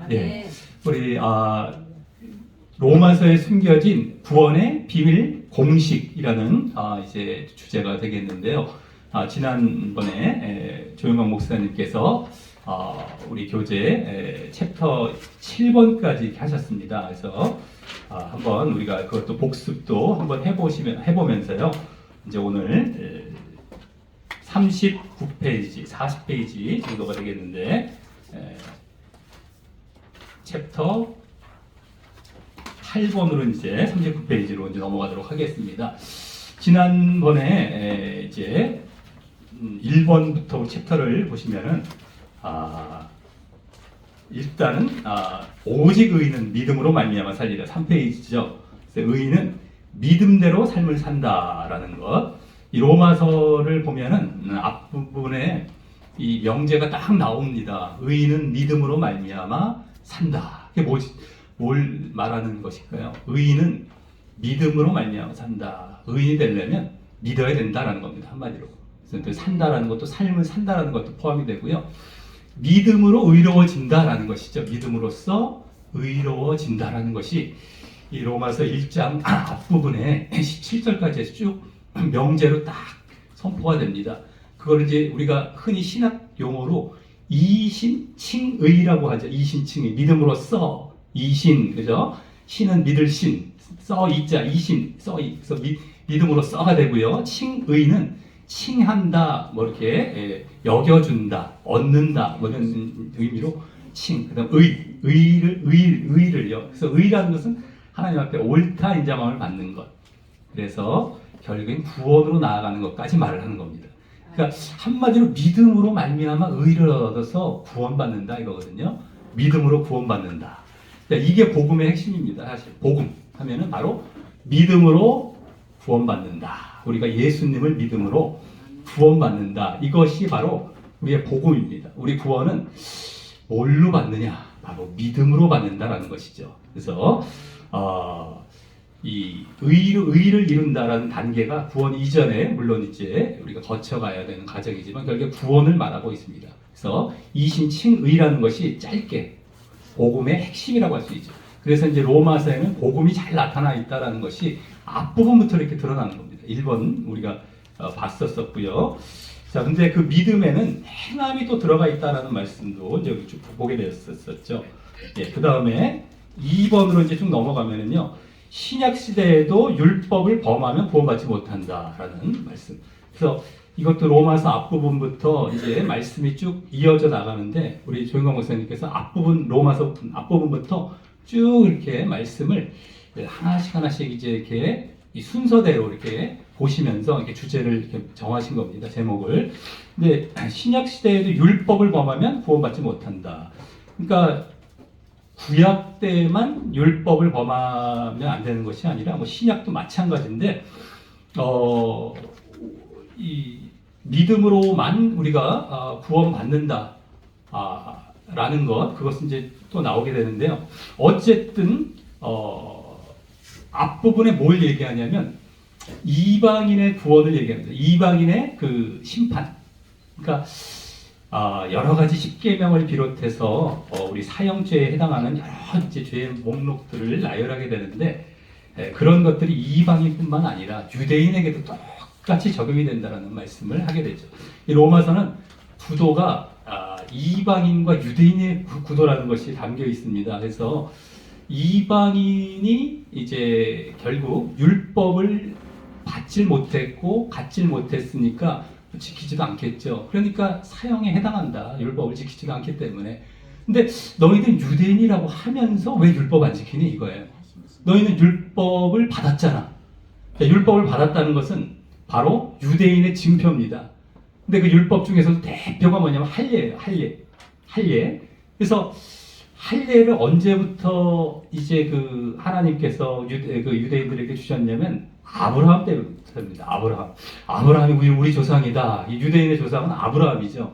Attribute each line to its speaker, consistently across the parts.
Speaker 1: 네. 우리 로마서에 숨겨진 구원의 비밀 공식이라는 이제 주제가 되겠는데요. 지난번에 조영광 목사님께서 우리 교재 챕터 7번까지 하셨습니다. 그래서 한번 우리가 그것도 복습도 한번 해보면서요. 이제 오늘 39페이지, 40페이지 정도가 되겠는데 챕터 8번으로 이제 39페이지로 이제 넘어가도록 하겠습니다. 지난번에 이제 1번부터 챕터를 보시면은 일단은 오직 의인은 믿음으로 말미암아 살리라 3페이지죠. 그래서 의인은 믿음대로 삶을 산다라는 것. 이 로마서를 보면은 앞부분에 이 명제가 딱 나옵니다. 의인은 믿음으로 말미암아 산다. 이게 뭘 말하는 것일까요? 의인은 믿음으로 말미암아 산다. 의인이 되려면 믿어야 된다라는 겁니다. 한마디로. 그래서 산다라는 것도 삶을 산다라는 것도 포함이 되고요. 믿음으로 의로워진다라는 것이죠. 믿음으로써 의로워진다라는 것이 이 로마서 1장 앞부분에 17절까지 쭉 명제로 딱 선포가 됩니다. 그걸 이제 우리가 흔히 신학 용어로 이신칭의라고 하죠. 이신칭의 믿음으로써 이신, 그죠? 신은 믿을 신, 써 이자 이신, 써 이. 그래서 믿음으로 써가 되고요. 칭의는 칭한다, 뭐 이렇게 여겨준다, 얻는다, 뭐 이런 의미로 칭. 그다음 의를요. 그래서 의라는 것은 하나님 앞에 옳다 인정함을 받는 것. 그래서 결국엔 구원으로 나아가는 것까지 말을 하는 겁니다. 그러니까 한마디로 믿음으로 말미암아 의를 얻어서 구원받는다 이거거든요. 믿음으로 구원받는다. 그러니까 이게 복음의 핵심입니다. 사실 복음 하면은 바로 믿음으로 구원받는다. 우리가 예수님을 믿음으로 구원받는다. 이것이 바로 우리의 복음입니다. 우리 구원은 뭘로 받느냐? 바로 믿음으로 받는다라는 것이죠. 그래서 이 의를 이룬다라는 단계가 구원 이전에 물론 이제 우리가 거쳐가야 되는 과정이지만 결국 구원을 말하고 있습니다. 그래서 이신칭의라는 것이 짧게 복음의 핵심이라고 할 수 있죠. 그래서 이제 로마서에는 복음이 잘 나타나 있다라는 것이 앞부분부터 이렇게 드러나는 겁니다. 1번 우리가 봤었고요. 자, 근데 그 믿음에는 행함이 또 들어가 있다라는 말씀도 이제 쭉 보게 되었었죠. 예, 그 다음에 2번으로 이제 쭉 넘어가면은요. 신약 시대에도 율법을 범하면 구원받지 못한다라는 말씀. 그래서 이것도 로마서 앞부분부터 이제 말씀이 쭉 이어져 나가는데 우리 조영광 목사님께서 로마서 앞부분부터 쭉 이렇게 말씀을 하나씩 이제 이렇게 이 순서대로 이렇게 보시면서 이렇게 주제를 이렇게 정하신 겁니다. 제목을. 근데 신약 시대에도 율법을 범하면 구원받지 못한다. 그러니까 구약 때만 율법을 범하면 안 되는 것이 아니라 뭐 신약도 마찬가지인데 이 믿음으로만 우리가 구원받는다 라는 것 그것은 이제 또 나오게 되는데요. 어쨌든 앞부분에 뭘 얘기하냐면 이방인의 구원을 얘기합니다. 이방인의 그 심판. 그러니까 여러 가지 십계명을 비롯해서 우리 사형죄에 해당하는 여러 이제 죄의 목록들을 나열하게 되는데 그런 것들이 이방인뿐만 아니라 유대인에게도 똑같이 적용이 된다는 말씀을 하게 되죠. 이 로마서는 구도가 이방인과 유대인의 구도라는 것이 담겨 있습니다. 그래서 이방인이 이제 결국 율법을 받질 못했고 갖질 못했으니까 지키지도 않겠죠. 그러니까 사형에 해당한다. 율법을 지키지도 않기 때문에. 근데 너희들 유대인이라고 하면서 왜 율법 안 지키니 이거예요. 너희는 율법을 받았잖아. 율법을 받았다는 것은 바로 유대인의 징표입니다. 근데 그 율법 중에서도 대표가 뭐냐면 할례예요. 할례. 그래서 할례를 언제부터 이제 그 하나님께서 유대인들에게 주셨냐면 아브라함 때부터입니다. 아브라함이 우리 조상이다. 이 유대인의 조상은 아브라함이죠.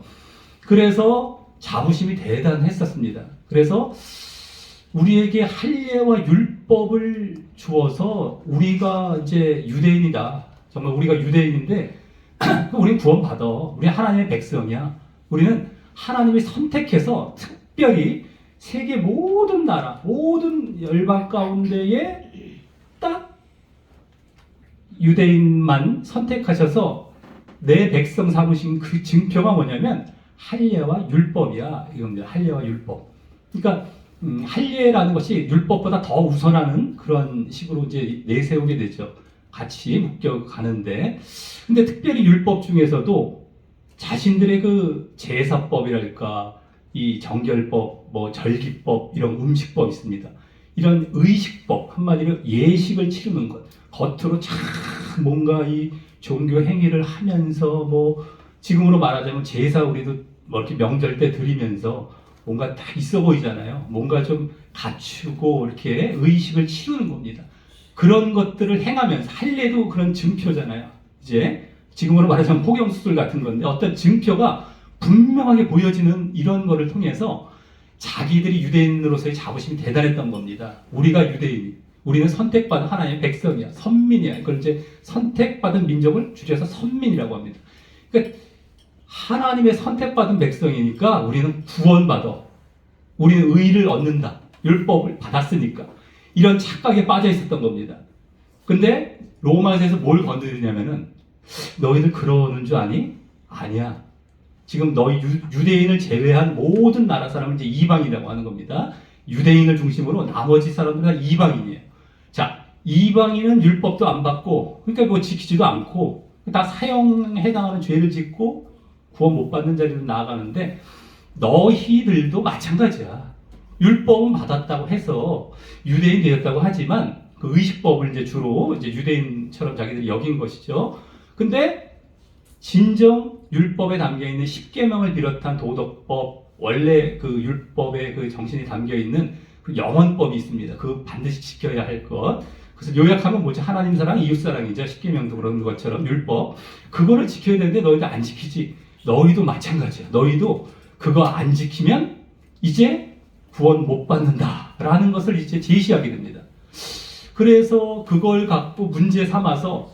Speaker 1: 그래서 자부심이 대단했었습니다. 그래서 우리에게 할례와 율법을 주어서 우리가 이제 유대인이다. 정말 우리가 유대인인데 우리는 구원받아. 우리 하나님의 백성이야. 우리는 하나님이 선택해서 특별히 세계 모든 나라, 모든 열방 가운데에 딱 유대인만 선택하셔서 내 백성 삼으신 그 증표가 뭐냐면 할례와 율법이야. 이겁니다. 할례와 율법. 그러니까 할례라는 것이 율법보다 더 우선하는 그런 식으로 이제 내세우게 되죠. 같이 묶여 가는데, 근데 특별히 율법 중에서도 자신들의 그 제사법이랄까, 이 정결법, 뭐 절기법, 이런 음식법 있습니다. 이런 의식법, 한마디로 예식을 치르는 것, 겉으로 참 뭔가 이 종교 행위를 하면서 뭐 지금으로 말하자면 제사 우리도 뭐 이렇게 명절 때 드리면서 뭔가 다 있어 보이잖아요. 뭔가 좀 갖추고 이렇게 의식을 치르는 겁니다. 그런 것들을 행하면서 할례도 그런 증표잖아요. 이제 지금으로 말하자면 포경수술 같은 건데 어떤 증표가 분명하게 보여지는 이런 거를 통해서 자기들이 유대인으로서의 자부심이 대단했던 겁니다. 우리가 유대인, 우리는 선택받은 하나님의 백성이야, 선민이야. 이걸 이제 선택받은 민족을 줄여서 선민이라고 합니다. 그러니까 하나님의 선택받은 백성이니까 우리는 구원받아. 우리는 의를 얻는다. 율법을 받았으니까. 이런 착각에 빠져 있었던 겁니다. 근데 로마서에서 뭘 건드리냐면은 너희들 그러는 줄 아니? 아니야. 지금 너희 유대인을 제외한 모든 나라 사람을 이제 이방이라고 하는 겁니다. 유대인을 중심으로 나머지 사람들은 다 이방인이에요. 자, 이방인은 율법도 안 받고, 그러니까 뭐 지키지도 않고, 다 사형에 해당하는 죄를 짓고 구원 못 받는 자리로 나아가는데 너희들도 마찬가지야. 율법은 받았다고 해서 유대인 되었다고 하지만 그 의식법을 이제 주로 이제 유대인처럼 자기들이 여긴 것이죠. 근데 진정 율법에 담겨 있는 십계명을 비롯한 도덕법, 원래 그 율법의 그 정신이 담겨 있는 그 영원법이 있습니다. 그 반드시 지켜야 할 것. 그래서 요약하면 뭐지? 하나님 사랑, 이웃 사랑이죠. 십계명도 그런 것처럼 율법. 그거를 지켜야 되는데 너희도 안 지키지. 너희도 마찬가지야. 너희도 그거 안 지키면 이제 구원 못 받는다라는 것을 이제 제시하게 됩니다. 그래서 그걸 갖고 문제 삼아서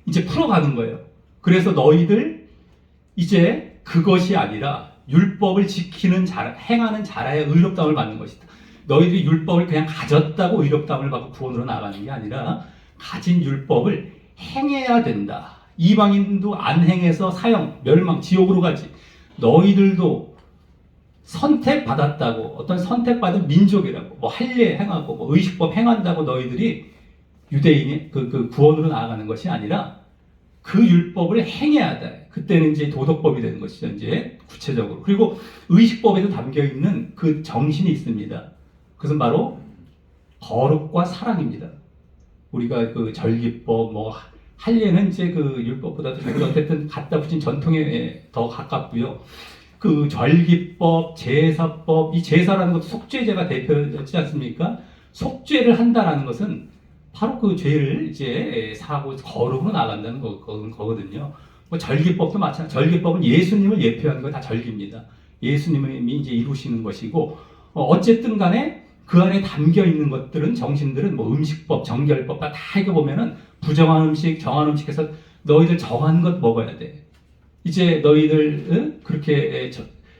Speaker 1: 이제 풀어가는 거예요. 그래서 너희들 이제 그것이 아니라 율법을 지키는 자, 행하는 자라야 의롭다움을 받는 것이다. 너희들이 율법을 그냥 가졌다고 의롭다움을 받고 구원으로 나가는 게 아니라 가진 율법을 행해야 된다. 이방인도 안 행해서 사형, 멸망, 지옥으로 가지. 너희들도 선택받았다고, 어떤 선택받은 민족이라고, 뭐 할례 행하고, 뭐 의식법 행한다고 너희들이 유대인이 그 구원으로 나아가는 것이 아니라 그 율법을 행해야 돼. 그때는 이제 도덕법이 되는 것이죠. 이제 구체적으로. 그리고 의식법에도 담겨 있는 그 정신이 있습니다. 그것은 바로 거룩과 사랑입니다. 우리가 그 절기법, 뭐 할례는 이제 그 율법보다도 어쨌든 갖다 붙인 전통에 더 가깝고요. 그 절기법, 제사법, 이 제사라는 것도 속죄제가 대표였지 않습니까? 속죄를 한다라는 것은 바로 그 죄를 이제 사고 거룩으로 나간다는 거거든요. 뭐 절기법도 마찬가지. 절기법은 예수님을 예표하는 거 다 절기입니다. 예수님이 이제 이루시는 것이고, 어쨌든 간에 그 안에 담겨 있는 것들은 정신들은 뭐 음식법, 정결법 다 이거 보면은 부정한 음식, 정한 음식에서 너희들 정한 것 먹어야 돼. 이제 너희들 그렇게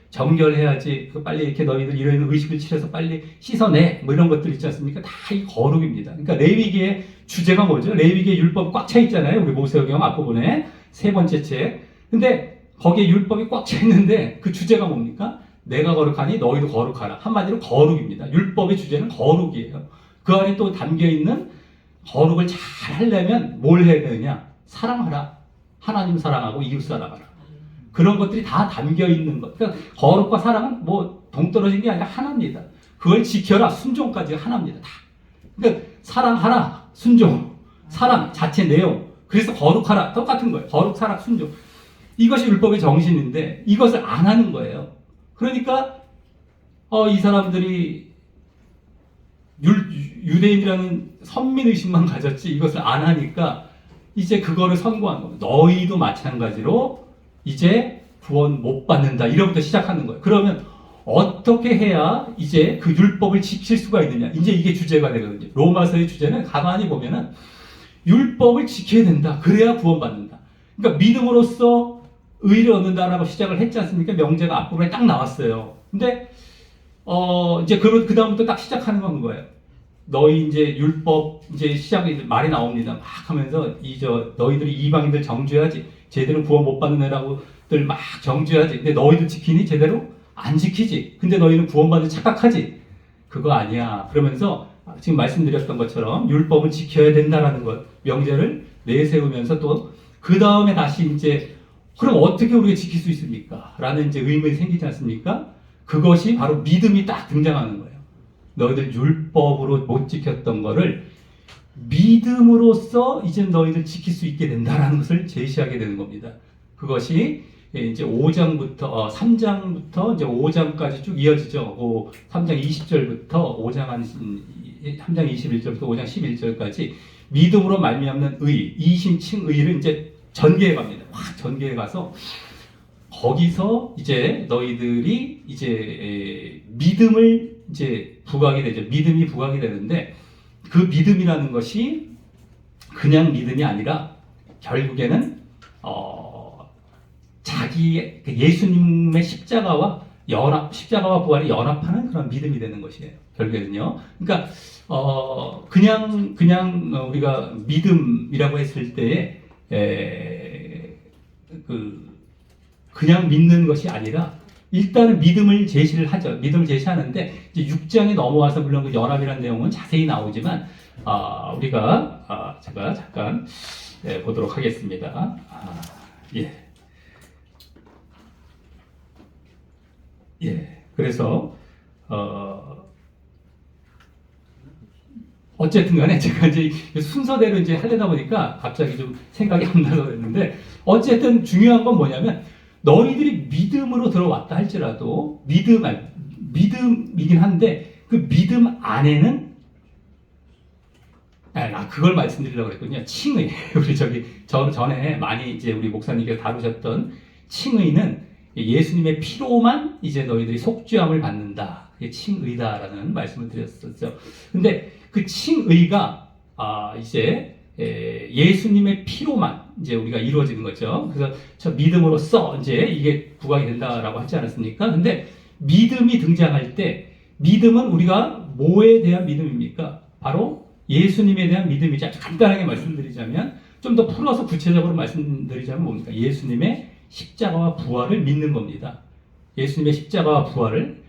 Speaker 1: 정결해야지. 빨리 이렇게 너희들 이런 의식을 치러서 빨리 씻어내. 뭐 이런 것들 있지 않습니까? 다 이 거룩입니다. 그러니까 레위기의 주제가 뭐죠? 레위기의 율법 꽉 차 있잖아요. 우리 모세오경 앞부분에 세 번째 책. 근데 거기에 율법이 꽉 차 있는데 그 주제가 뭡니까? 내가 거룩하니 너희도 거룩하라. 한마디로 거룩입니다. 율법의 주제는 거룩이에요. 그 안에 또 담겨 있는 거룩을 잘 하려면 뭘 해야 되느냐? 사랑하라. 하나님 사랑하고 이웃 사랑하라. 그런 것들이 다 담겨 있는 것. 그러니까 거룩과 사랑은 뭐 동떨어진 게 아니라 하나입니다. 그걸 지켜라. 순종까지 하나입니다. 다. 그러니까 사랑하라. 순종. 사랑 자체 내용. 그래서 거룩하라. 똑같은 거예요. 거룩, 사랑, 순종. 이것이 율법의 정신인데 이것을 안 하는 거예요. 그러니까 이 사람들이 유대인이라는 선민의식만 가졌지 이것을 안 하니까 이제 그거를 선고한 겁니다. 너희도 마찬가지로 이제 구원 못 받는다. 이로부터 시작하는 거예요. 그러면 어떻게 해야 이제 그 율법을 지킬 수가 있느냐. 이제 이게 주제가 되거든요. 로마서의 주제는 가만히 보면은 율법을 지켜야 된다. 그래야 구원받는다. 그러니까 믿음으로써 의를 얻는다라고 시작을 했지 않습니까? 명제가 앞부분에 딱 나왔어요. 근데 이제 그 다음부터 딱 시작하는 건 거예요. 너희 이제 율법 이제 시작이 말이 나옵니다. 막 하면서 너희들이 이방인들 정죄하지, 제대로 구원 못 받는 애라고들 막 정죄하지. 근데 너희들 지키니 제대로 안 지키지. 근데 너희는 구원받을 착각하지. 그거 아니야. 그러면서 지금 말씀드렸던 것처럼 율법을 지켜야 된다라는 것, 명제를 내세우면서 또 그 다음에 다시 이제 그럼 어떻게 우리가 지킬 수 있습니까? 라는 이제 의문이 생기지 않습니까? 그것이 바로 믿음이 딱 등장하는 거예요. 너희들 율법으로 못 지켰던 거를 믿음으로써 이제 너희들 지킬 수 있게 된다라는 것을 제시하게 되는 겁니다. 그것이 이제 5장부터 3장부터 이제 5장까지 쭉 이어지죠. 3장 20절부터 3장 21절부터 5장 11절까지 믿음으로 말미암는 의, 이심칭의를 이제 전개해 갑니다. 확 전개해 가서 거기서 이제 너희들이 이제 믿음을 이제 부각이 되죠. 믿음이 부각이 되는데 그 믿음이라는 것이 그냥 믿음이 아니라 결국에는 자기 예수님의 십자가와 부활이 연합하는 그런 믿음이 되는 것이에요. 결국에는요. 그러니까 그냥 우리가 믿음이라고 했을 때에 그냥 믿는 것이 아니라 일단은 믿음을 제시를 하죠. 믿음을 제시하는데 이제 6장에 넘어와서 물론 그 연합이라는 내용은 자세히 나오지만 우리가 제가 잠깐 보도록 하겠습니다. 그래서 어쨌든 간에 제가 이제 순서대로 이제 하려다 보니까 갑자기 좀 생각이 안 나서 그랬는데 어쨌든 중요한 건 뭐냐면 너희들이 믿음으로 들어왔다 할지라도 믿음이긴 한데 그 믿음 안에는 그걸 말씀드리려고 그랬거든요. 칭의. 우리 전에 많이 이제 우리 목사님께서 다루셨던 칭의는 예수님의 피로만 이제 너희들이 속죄함을 받는다. 그게 칭의다라는 말씀을 드렸었죠. 근데 그 칭의가 이제 예수님의 피로만 이제 우리가 이루어지는 거죠. 그래서 저 믿음으로써 이제 이게 부각이 된다라고 하지 않았습니까? 근데 믿음이 등장할 때 믿음은 우리가 뭐에 대한 믿음입니까? 바로 예수님에 대한 믿음이죠. 아주 간단하게 말씀드리자면 좀 더 풀어서 구체적으로 말씀드리자면 뭡니까? 예수님의 십자가와 부활을 믿는 겁니다. 예수님의 십자가와 부활을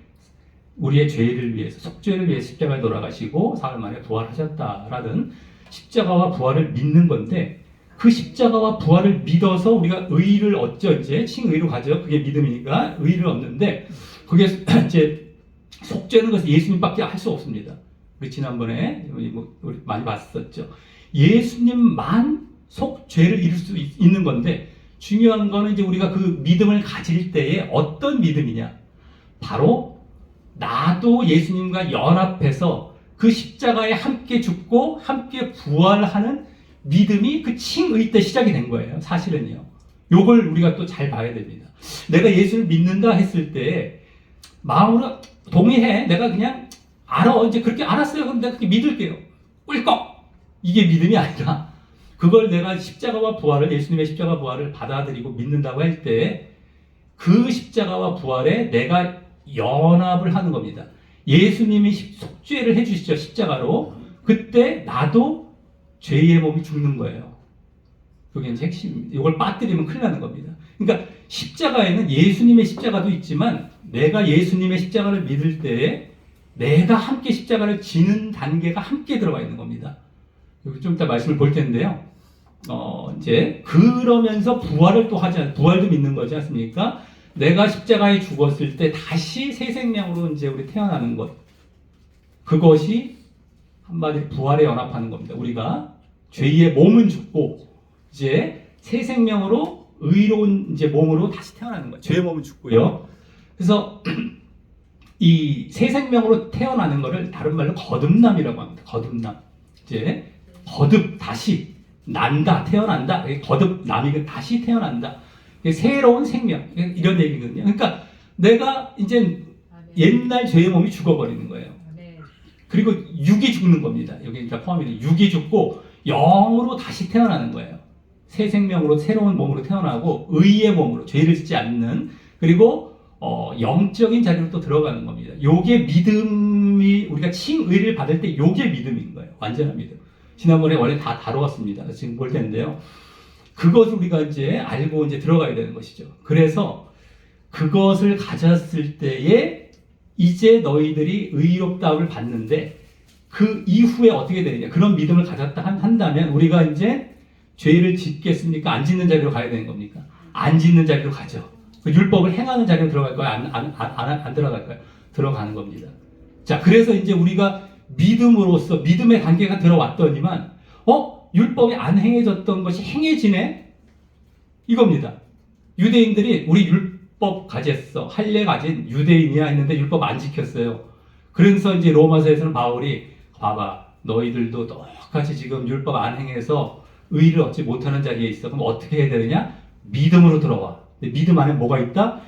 Speaker 1: 우리의 죄를 위해서, 속죄를 위해서 십자가에 돌아가시고 사흘 만에 부활하셨다라는 십자가와 부활을 믿는 건데 그 십자가와 부활을 믿어서 우리가 의를 얻죠. 이제 칭의로 가죠. 그게 믿음이니까 의를 얻는데 그게 이제 속죄는 것은 예수님밖에 할 수 없습니다. 우리 지난번에 우리 많이 봤었죠. 예수님만 속죄를 이룰 수 있는 건데 중요한 거는 이제 우리가 그 믿음을 가질 때에 어떤 믿음이냐? 바로 나도 예수님과 연합해서 그 십자가에 함께 죽고 함께 부활하는 믿음이 그 칭의 때 시작이 된 거예요. 사실은요. 요걸 우리가 또 잘 봐야 됩니다. 내가 예수를 믿는다 했을 때 마음으로 동의해. 내가 그냥 알아. 이제 그렇게 알았어요. 그럼 내가 그렇게 믿을게요. 꿀꺽. 이게 믿음이 아니라 그걸 내가 십자가와 부활을 예수님의 십자가 부활을 받아들이고 믿는다고 할 때 그 십자가와 부활에 내가 연합을 하는 겁니다. 예수님이 속죄를 해주시죠. 십자가로. 그때 나도 죄의 몸이 죽는 거예요. 그게 이제 핵심입니다. 이걸 빠뜨리면 큰일 나는 겁니다. 그러니까 십자가에는 예수님의 십자가도 있지만 내가 예수님의 십자가를 믿을 때에 내가 함께 십자가를 지는 단계가 함께 들어가 있는 겁니다. 좀 이따 말씀을 볼 텐데요. 이제 그러면서 부활을 또 부활도 믿는 거지 않습니까? 내가 십자가에 죽었을 때 다시 새 생명으로 이제 우리 태어나는 것. 그것이 한마디로 부활에 연합하는 겁니다. 우리가 죄의 몸은 죽고 이제 새 생명으로 의로운 이제 몸으로 다시 태어나는 거예요. 죄의 몸은 죽고요. 그래서 이 새 생명으로 태어나는 것을 다른 말로 거듭남이라고 합니다. 거듭남. 이제 거듭 다시 난다, 태어난다. 거듭남이 다시 태어난다. 새로운 생명 이런 얘기거든요. 그러니까 내가 이제 옛날 죄의 몸이 죽어버리는 거예요. 그리고 육이 죽는 겁니다. 여기 그러니까 포함이 돼. 육이 죽고 영으로 다시 태어나는 거예요. 새 생명으로 새로운 몸으로 태어나고 의의 몸으로 죄를 짓지 않는 그리고 영적인 자리로 또 들어가는 겁니다. 요게 믿음이, 우리가 칭의를 받을 때 요게 믿음인 거예요. 완전한 믿음. 지난번에 원래 다 다루었습니다. 지금 볼 텐데요. 그것을 우리가 이제 알고 이제 들어가야 되는 것이죠. 그래서 그것을 가졌을 때에 이제 너희들이 의롭다함을 받는데 그 이후에 어떻게 되느냐. 그런 믿음을 가졌다 한다면 우리가 이제 죄를 짓겠습니까? 안 짓는 자리로 가야 되는 겁니까? 안 짓는 자리로 가죠. 그 율법을 행하는 자리로 들어갈까요? 안 들어갈까요? 들어가는 겁니다. 자, 그래서 이제 우리가 믿음으로써 믿음의 단계가 들어왔더니만 율법이 안 행해졌던 것이 행해지네? 이겁니다. 유대인들이 우리 율법 가졌어. 할례 가진 유대인이야 했는데 율법 안 지켰어요. 그래서 이제 로마서에서는 바울이 봐봐. 너희들도 똑같이 지금 율법 안 행해서 의를 얻지 못하는 자리에 있어. 그럼 어떻게 해야 되느냐? 믿음으로 들어와. 믿음 안에 뭐가 있다?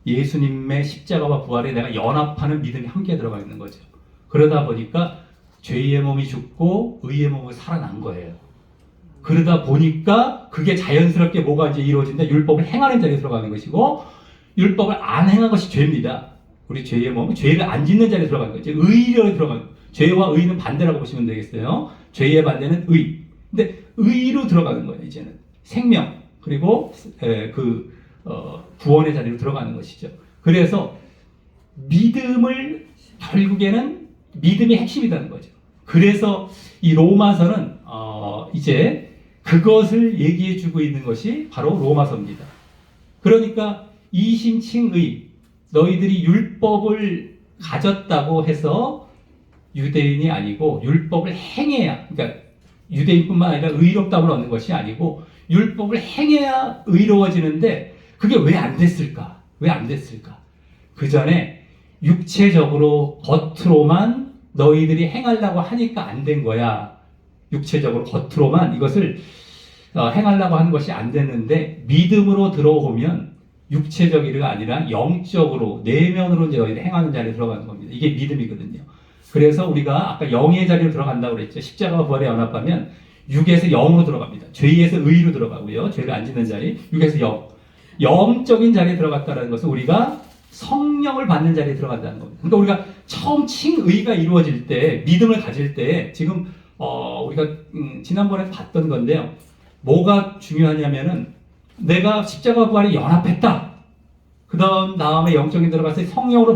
Speaker 1: 예수님의 십자가와 부활에 내가 연합하는 믿음이 함께 들어가 있는 거죠. 그러다 보니까 죄의 몸이 죽고 의의 몸이 살아난 거예요. 그러다 보니까 그게 자연스럽게 뭐가 이제 이루어진다? 율법을 행하는 자리에 들어가는 것이고, 율법을 안 행한 것이 죄입니다. 우리 죄의 몸, 죄를 안 짓는 자리에 들어가는 거죠. 의로 들어가는 거예요. 죄와 의는 반대라고 보시면 되겠어요. 죄의 반대는 의. 근데 의로 들어가는 거예요. 이제는 생명 그리고 구원의 자리로 들어가는 것이죠. 그래서 믿음을 결국에는 믿음이 핵심이라는 거죠. 그래서 이 로마서는 이제 그것을 얘기해주고 있는 것이 바로 로마서입니다. 그러니까 이심칭의, 너희들이 율법을 가졌다고 해서 유대인이 아니고 율법을 행해야, 그러니까 유대인뿐만 아니라 의롭다함을 얻는 것이 아니고 율법을 행해야 의로워지는데 그게 왜 안 됐을까? 왜 안 됐을까? 그 전에 육체적으로 겉으로만 너희들이 행하려고 하니까 안 된 거야. 육체적으로 겉으로만 이것을 행하려고 하는 것이 안 됐는데 믿음으로 들어오면 육체적이가 아니라 영적으로 내면으로 이제 너희들이 행하는 자리에 들어가는 겁니다. 이게 믿음이거든요. 그래서 우리가 아까 영의 자리로 들어간다고 그랬죠. 십자가와 부활에 연합하면 육에서 영으로 들어갑니다. 죄에서 의로 들어가고요. 죄를 안 짓는 자리, 육에서 영. 영적인 자리에 들어갔다는 것은 우리가 성령을 받는 자리에 들어간다는 겁니다. 그러니까 우리가 처음 칭의가 이루어질 때, 믿음을 가질 때, 지금 우리가 지난번에 봤던 건데요. 뭐가 중요하냐면은 내가 십자가 부활에 연합했다. 그 다음에 영적인 들어가서 성령을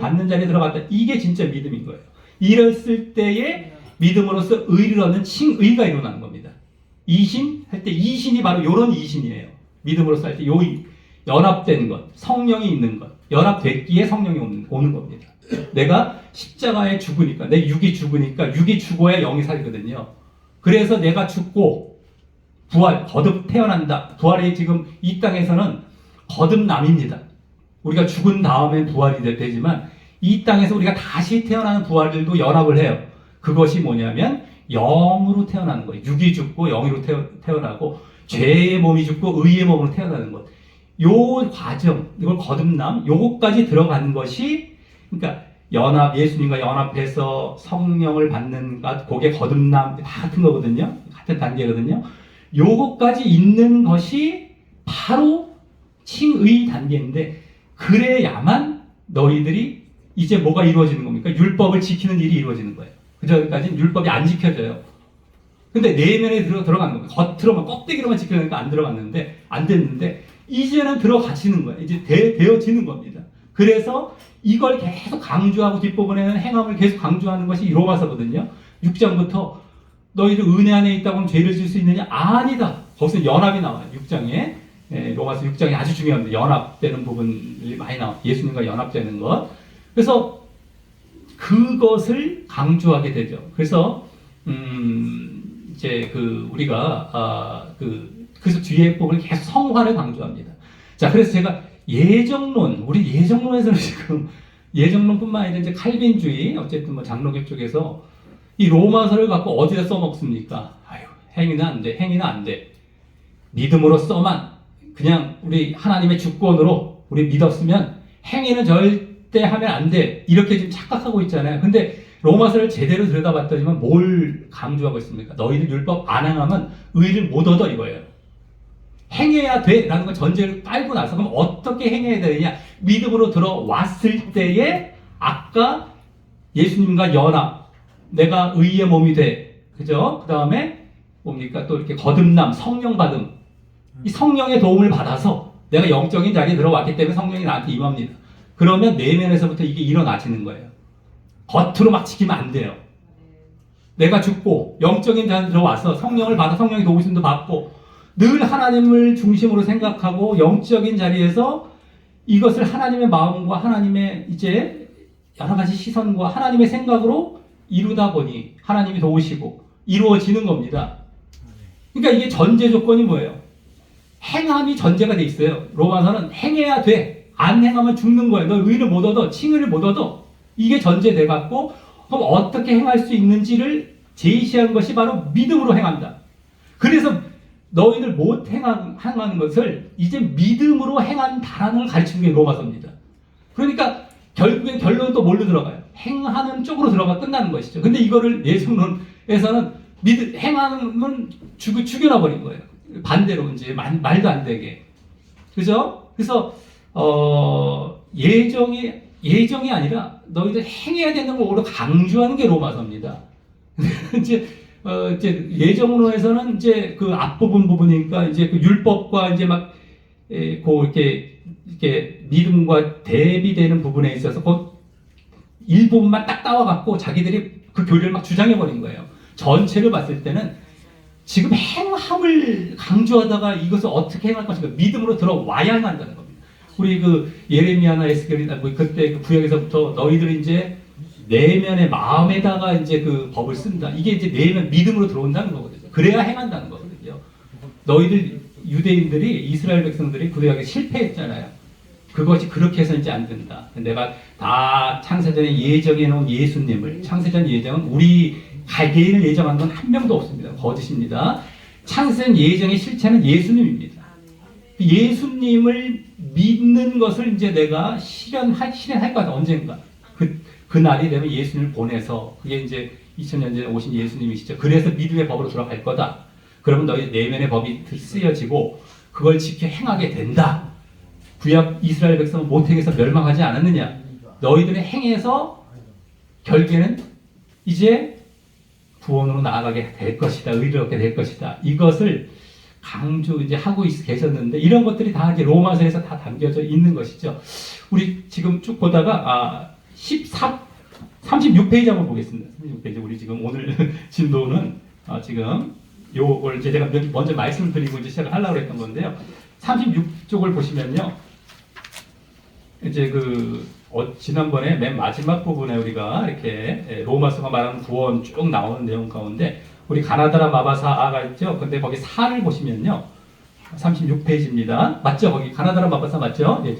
Speaker 1: 받는 자리에 들어갔다. 이게 진짜 믿음인 거예요. 이랬을 때에 믿음으로써 의를 얻는 칭의가 일어나는 겁니다. 이신 할 때 이신이 바로 이런 이신이에요. 믿음으로써 할 때 요 연합된 것, 성령이 있는 것, 연합됐기에 성령이 오는 겁니다. 내가 십자가에 죽으니까, 내 육이 죽으니까, 육이 죽어야 영이 살거든요. 그래서 내가 죽고 부활, 거듭 태어난다. 부활이 지금 이 땅에서는 거듭남입니다. 우리가 죽은 다음에 부활이 되지만 이 땅에서 우리가 다시 태어나는 부활들도 연합을 해요. 그것이 뭐냐면 영으로 태어나는 거예요. 육이 죽고 영으로 태어나고 죄의 몸이 죽고 의의 몸으로 태어나는 것. 요 과정, 이걸 거듭남, 요것까지 들어가는 것이, 그러니까 예수님과 연합해서 성령을 받는 것, 그게 거듭남, 다 같은 거거든요. 같은 단계거든요. 요것까지 있는 것이 바로 칭의 단계인데, 그래야만 너희들이 이제 뭐가 이루어지는 겁니까? 율법을 지키는 일이 이루어지는 거예요. 그전까지는 율법이 안 지켜져요. 근데 내면에 들어가는 거예요. 겉으로만, 껍데기로만 지켜내니까 안 들어갔는데, 안 됐는데, 이제는 들어가시는 거예요. 이제 되어지는 겁니다. 그래서 이걸 계속 강조하고 뒷부분에는 행함을 계속 강조하는 것이 로마서거든요. 6장부터 너희들 은혜 안에 있다고 하면 죄를 질 수 있느냐? 아니다. 거기서 연합이 나와요. 6장에. 로마서 6장이 아주 중요합니다. 연합되는 부분이 많이 나와요. 예수님과 연합되는 것. 그래서 그것을 강조하게 되죠. 그래서 이제 우리가 그래서 뒤에 부분을 계속 성화를 강조합니다. 자, 그래서 제가 우리 예정론에서는 지금 예정론뿐만 아니라 이제 칼빈주의, 어쨌든 뭐 장로교 쪽에서 이 로마서를 갖고 어디다 써먹습니까? 행위는 안 돼. 믿음으로 써만 그냥 우리 하나님의 주권으로 우리 믿었으면 행위는 절대 하면 안 돼. 이렇게 지금 착각하고 있잖아요. 근데 로마서를 제대로 들여다봤더니만 뭘 강조하고 있습니까? 너희들 율법 안 행하면 의를 못 얻어 이거예요. 행해야 돼라는 걸 전제를 깔고 나서 그럼 어떻게 행해야 되느냐? 믿음으로 들어왔을 때에 아까 예수님과 연합, 내가 의의 몸이 돼, 그죠? 그 다음에 뭡니까? 또 이렇게 거듭남, 성령 받음, 이 성령의 도움을 받아서 내가 영적인 자리에 들어왔기 때문에 성령이 나한테 임합니다. 그러면 내면에서부터 이게 일어나지는 거예요. 겉으로 막 지키면 안 돼요. 내가 죽고 영적인 자리에 들어와서 성령을 받아 성령의 도우심도 받고 늘 하나님을 중심으로 생각하고 영적인 자리에서 이것을 하나님의 마음과 하나님의 이제 여러 가지 시선과 하나님의 생각으로 이루다 보니 하나님이 도우시고 이루어지는 겁니다. 그러니까 이게 전제 조건이 뭐예요? 행함이 전제가 돼 있어요. 로마서는 행해야 돼. 안 행하면 죽는 거예요. 너 의를 못 얻어. 칭의를 못 얻어. 이게 전제돼 갖고 그럼 어떻게 행할 수 있는지를 제시한 것이 바로 믿음으로 행한다. 그래서 너희들 못 행하는 것을 이제 믿음으로 행한다라는 걸 가르치는 게 로마서입니다. 그러니까 결국엔 결론은 또 뭘로 들어가요? 행하는 쪽으로 들어가 끝나는 것이죠. 근데 이거를 예수론에서는 행하면 죽여놔 버린 거예요. 반대로 이제 말도 안 되게. 그죠? 그래서 예정이 아니라 너희들 행해야 되는 걸 오히려 강조하는 게 로마서입니다. 이제 예정론에서는 이제 그 앞부분이니까 이제 그 율법과 이제 막 이렇게 믿음과 대비되는 부분에 있어서 그 일부분만 딱 따와갖고 자기들이 그 교리를 막 주장해 버린 거예요. 전체를 봤을 때는 지금 행함을 강조하다가 이것을 어떻게 행할 것인가 믿음으로 들어와야 한다는 겁니다. 우리 그 예레미야나 에스겔이나 뭐 그때 그 구역에서부터 너희들이 이제 내면의 마음에다가 이제 그 법을 쓴다. 이게 이제 내면 믿음으로 들어온다는 거거든요. 그래야 행한다는 거거든요. 너희들 유대인들이 이스라엘 백성들이 구약에 실패했잖아요. 그것이 그렇게 해서 이제 안 된다. 내가 다 창세전에 예정해 놓은 예수님을 창세전 예정은 우리 개인을 예정한 건 한 명도 없습니다. 거짓입니다. 창세전 예정의 실체는 예수님입니다. 예수님을 믿는 것을 이제 내가 실현할 거다. 언젠가. 그 날이 되면 예수님을 보내서 그게 이제 2000년 전에 오신 예수님이시죠. 그래서 믿음의 법으로 돌아갈 거다. 그러면 너희 내면의 법이 쓰여지고 그걸 지켜 행하게 된다. 구약 이스라엘 백성은 못 행해서 멸망하지 않았느냐. 너희들이 행해서 결국에는 이제 구원으로 나아가게 될 것이다. 의롭게 될 것이다. 이것을 강조 이제 하고 계셨는데 이런 것들이 다 이제 로마서에서 다 담겨져 있는 것이죠. 우리 지금 쭉 보다가 36페이지 한번 보겠습니다. 36페이지 우리 지금 오늘 진도는 지금 요걸 제가 먼저 말씀을 드리고 이제 시작을 하려고 했던 건데요. 36쪽을 보시면요. 이제 지난번에 맨 마지막 부분에 우리가 이렇게 로마서가 말하는 구원 쭉 나오는 내용 가운데 우리 가나다라 마바사아가 있죠. 근데 거기 4를 보시면요. 36페이지입니다. 맞죠? 거기 가나다라 마바사 맞죠? 예.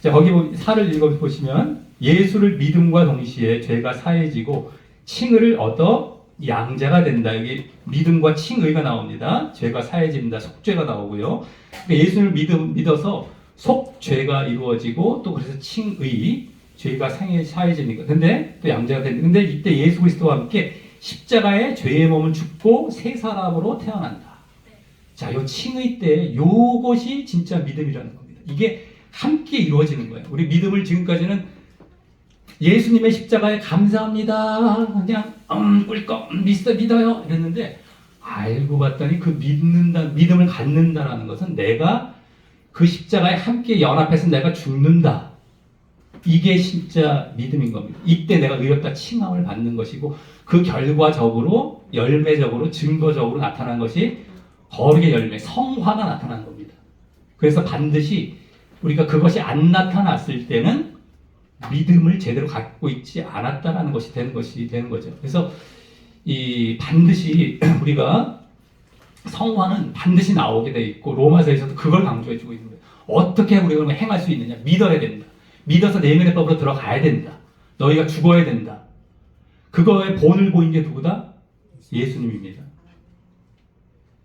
Speaker 1: 자, 거기 4를 읽어보시면 예수를 믿음과 동시에 죄가 사해지고 칭의를 얻어 양자가 된다. 여기 믿음과 칭의가 나옵니다. 죄가 사해집니다. 속죄가 나오고요. 그러니까 예수를 믿어서 속죄가 이루어지고 또 그래서 칭의, 죄가 사해집니까? 근데 또 양자가 된다. 근데 이때 예수 그리스도와 함께 십자가에 죄의 몸을 죽고 새 사람으로 태어난다. 자, 요 칭의 때 요것이 진짜 믿음이라는 겁니다. 이게 함께 이루어지는 거예요. 우리 믿음을 지금까지는 예수님의 십자가에 감사합니다. 그냥 꿀꺽 믿어요. 이랬는데 알고 봤더니 그 믿음을 갖는다라는 것은 내가 그 십자가에 함께 연합해서 내가 죽는다. 이게 진짜 믿음인 겁니다. 이때 내가 의롭다 칭함을 받는 것이고 그 결과적으로 열매적으로 증거적으로 나타난 것이 거룩의 열매, 성화가 나타난 겁니다. 그래서 반드시 우리가 그것이 안 나타났을 때는 믿음을 제대로 갖고 있지 않았다라는 것이 되는 거죠. 그래서 반드시 우리가 성화는 반드시 나오게 돼 있고 로마서에서도 그걸 강조해주고 있는 거예요. 어떻게 우리가 그러면 행할 수 있느냐? 믿어야 된다. 믿어서 내면의 법으로 들어가야 된다. 너희가 죽어야 된다. 그거에 본을 보인 게 누구다? 예수님입니다.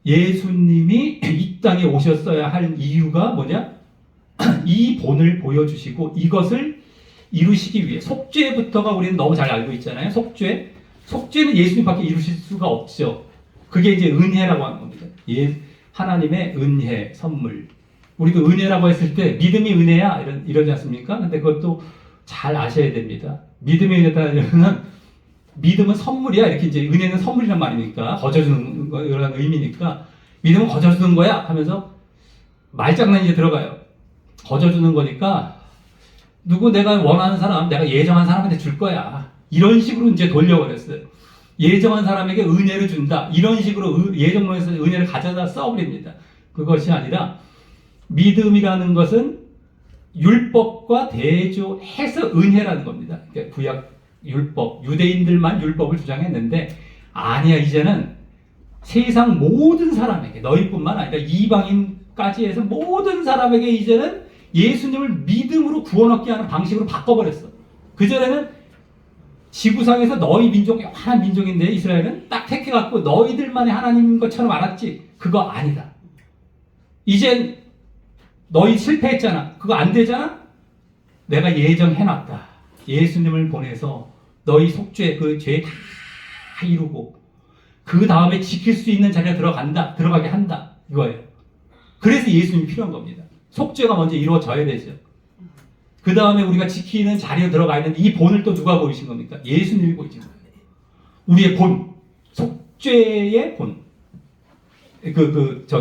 Speaker 1: 예수님이 이 땅에 오셨어야 할 이유가 뭐냐? 이 본을 보여주시고 이것을 이루시기 위해 속죄부터가 우리는 너무 잘 알고 있잖아요. 속죄는 예수님밖에 이루실 수가 없죠. 그게 이제 은혜라고 하는 겁니다. 하나님의 은혜, 선물. 우리도 은혜라고 했을 때 믿음이 은혜야 이러지 않습니까? 근데 그것도 잘 아셔야 됩니다. 믿음이 은혜다는 믿음은 선물이야. 이렇게 이제 은혜는 선물이란 말이니까 거저주는 거라는 의미니까 믿음은 거저주는 거야 하면서 말장난이 이제 들어가요. 거저주는 거니까 누구 내가 원하는 사람, 내가 예정한 사람한테 줄 거야. 이런 식으로 이제 돌려버렸어요. 예정한 사람에게 은혜를 준다. 이런 식으로 예정론에서 은혜를 가져다 써버립니다. 그것이 아니라 믿음이라는 것은 율법과 대조해서 은혜라는 겁니다. 그러니까 구약 율법, 유대인들만 율법을 주장했는데 아니야, 이제는 세상 모든 사람에게, 너희뿐만 아니라 이방인까지 해서 모든 사람에게 이제는 예수님을 믿음으로 구원 얻게 하는 방식으로 바꿔버렸어. 그전에는 지구상에서 너희 민족이 하나님 민족인데 이스라엘은 딱 택해갖고 너희들만의 하나님인 것처럼 알았지. 그거 아니다. 이젠 너희 실패했잖아. 그거 안 되잖아? 내가 예정해놨다. 예수님을 보내서 너희 속죄 그 죄 다 이루고 그 다음에 지킬 수 있는 자리에 들어가게 한다. 이거예요. 그래서 예수님이 필요한 겁니다. 속죄가 먼저 이루어져야 되죠. 그 다음에 우리가 지키는 자리에 들어가 있는데 이 본을 또 누가 보이신 겁니까? 예수님이 보이신 거예요. 우리의 본, 속죄의 본.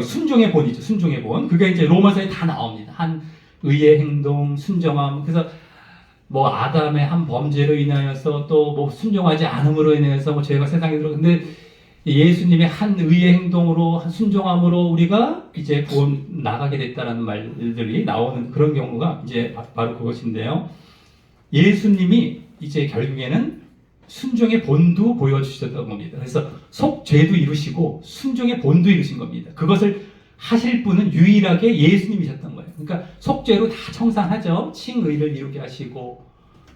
Speaker 1: 순종의 본이죠. 순종의 본. 그게 이제 로마서에 다 나옵니다. 한 의의 행동, 순정함. 그래서 뭐 아담의 한 범죄로 인하여서 또 뭐 순종하지 않음으로 인해서 뭐 죄가 세상에 들어. 근데 예수님의 한 의의 행동으로, 한 순종함으로 우리가 이제 구원 나가게 됐다라는 말들이 나오는 그런 경우가 이제 바로 그것인데요. 예수님이 이제 결국에는 순종의 본도 보여주셨던 겁니다. 그래서 속죄도 이루시고 순종의 본도 이루신 겁니다. 그것을 하실 분은 유일하게 예수님이셨던 거예요. 그러니까 속죄로 다 청산하죠. 칭의를 이루게 하시고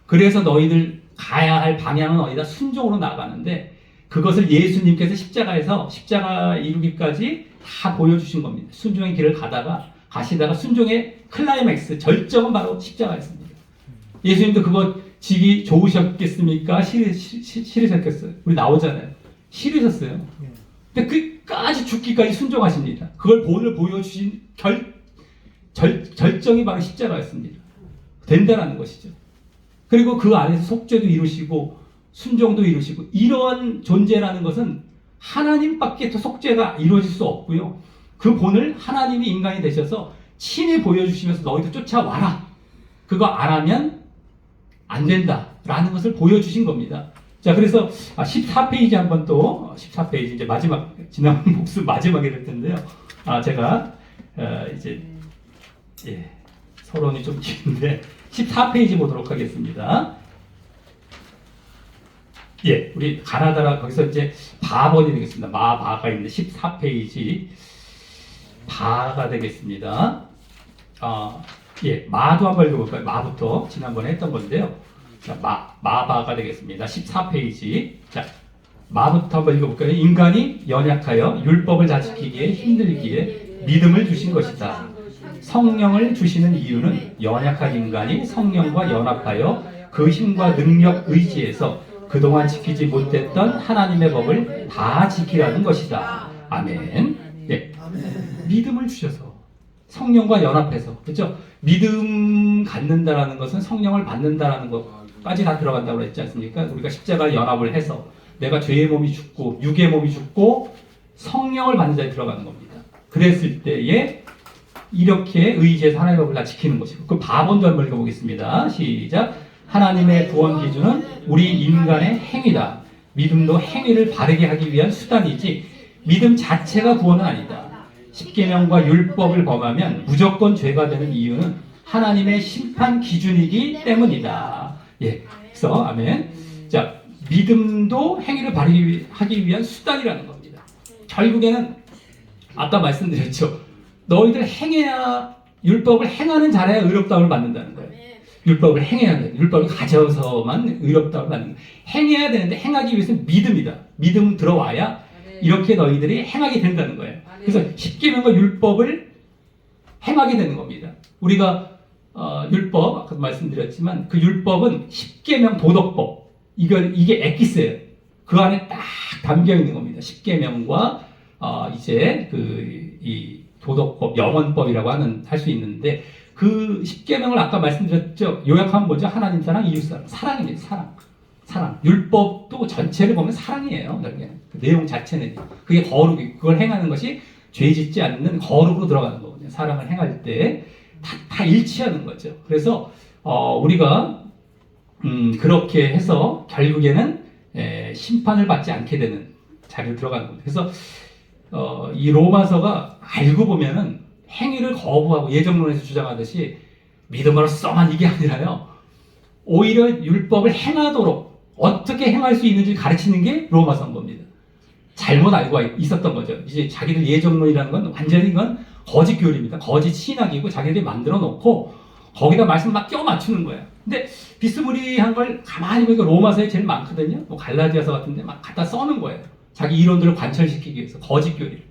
Speaker 1: 그래서 너희들 가야 할 방향은 어디다? 순종으로 나가는데 그것을 예수님께서 십자가 이루기까지 다 보여주신 겁니다. 순종의 길을 가시다가 순종의 클라이맥스, 절정은 바로 십자가였습니다. 예수님도 그거 지기 좋으셨겠습니까? 싫으셨겠어요? 우리 나오잖아요. 싫으셨어요. 근데 끝까지 죽기까지 순종하십니다. 그걸 본을 보여주신 절정이 바로 십자가였습니다. 된다라는 것이죠. 그리고 그 안에서 속죄도 이루시고 순종도 이루시고 이러한 존재라는 것은 하나님밖에 더 속죄가 이루어질 수 없고요. 그 본을 하나님이 인간이 되셔서 친히 보여주시면서 너희도 쫓아와라. 그거 안 하면 안 된다라는 것을 보여주신 겁니다. 자, 그래서 14페이지 한번 또 14페이지 이제 마지막 지난 복습 마지막에 될 텐데요. 제가 이제 서론이 좀 긴데 14페이지 보도록 하겠습니다. 우리 가나다라 거기서 이제 바번이 되겠습니다. 마바가 있는데 14페이지 바가 되겠습니다. 마도 한번 읽어볼까요? 마부터 지난번에 했던 건데요. 자, 마바가 되겠습니다. 14페이지. 자, 마부터 한번 읽어볼까요? 인간이 연약하여 율법을 다 지키기에 힘들기에 믿음을 주신 것이다. 성령을 주시는 이유는 연약한 인간이 성령과 연합하여 그 힘과 능력 의지에서 그동안 지키지 못했던 하나님의 법을 다 지키라는 것이다. 아멘. 믿음을 주셔서 성령과 연합해서, 그렇죠? 믿음 갖는다라는 것은 성령을 받는다라는 것까지 다 들어간다고 했지 않습니까? 우리가 십자가 연합을 해서 내가 죄의 몸이 죽고 육의 몸이 죽고 성령을 받는 자에 들어가는 겁니다. 그랬을 때에 이렇게 의지해서 하나님의 법을 다 지키는 것이고, 그 바본도 한번 읽어보겠습니다. 시작. 하나님의 구원 기준은 우리 인간의 행위다. 믿음도 행위를 바르게 하기 위한 수단이지 믿음 자체가 구원은 아니다. 십계명과 율법을 범하면 무조건 죄가 되는 이유는 하나님의 심판 기준이기 때문이다. 그래서 아멘. 자, 믿음도 행위를 바르게 하기 위한 수단이라는 겁니다. 결국에는 아까 말씀드렸죠. 너희들 행해야, 율법을 행하는 자라야 의롭다움을 받는다는 거예요. 율법을 행해야 돼. 율법을 가져서만 의롭다움을 받는 거예요. 행해야 되는데 행하기 위해서는 믿음이다. 믿음 들어와야 이렇게 너희들이 행하게 된다는 거예요. 그래서 십계명과 율법을 행하게 되는 겁니다. 우리가 율법 아까 말씀드렸지만 그 율법은 십계명 도덕법 이게 엑기스예요. 그 안에 딱 담겨 있는 겁니다. 십계명과 이제 이 도덕법, 영원법이라고 할 수 있는데 그 10계명을 아까 말씀드렸죠. 요약하면 뭐죠? 하나님 사랑, 이웃 사랑, 사랑입니다. 사랑. 율법도 전체를 보면 사랑이에요. 그 내용 자체는 그게 거룩이 그걸 행하는 것이 죄 짓지 않는 거룩으로 들어가는 거거든요. 사랑을 행할 때 다 일치하는 거죠. 그래서 우리가 그렇게 해서 결국에는 심판을 받지 않게 되는 자리로 들어가는 겁니다. 그래서 이 로마서가 알고 보면은 행위를 거부하고 예정론에서 주장하듯이 믿음으로써만 이게 아니라요. 오히려 율법을 행하도록 어떻게 행할 수 있는지 가르치는 게 로마서인 겁니다. 잘못 알고 있었던 거죠. 이제 자기들 예정론이라는 건 완전히 이건 거짓 교리입니다. 거짓 신학이고 자기들이 만들어 놓고 거기다 말씀 막 껴 맞추는 거예요. 근데 비스무리한 걸 가만히 보니까 로마서에 제일 많거든요. 뭐 갈라디아서 같은데 막 갖다 써는 거예요. 자기 이론들을 관철시키기 위해서 거짓 교리를.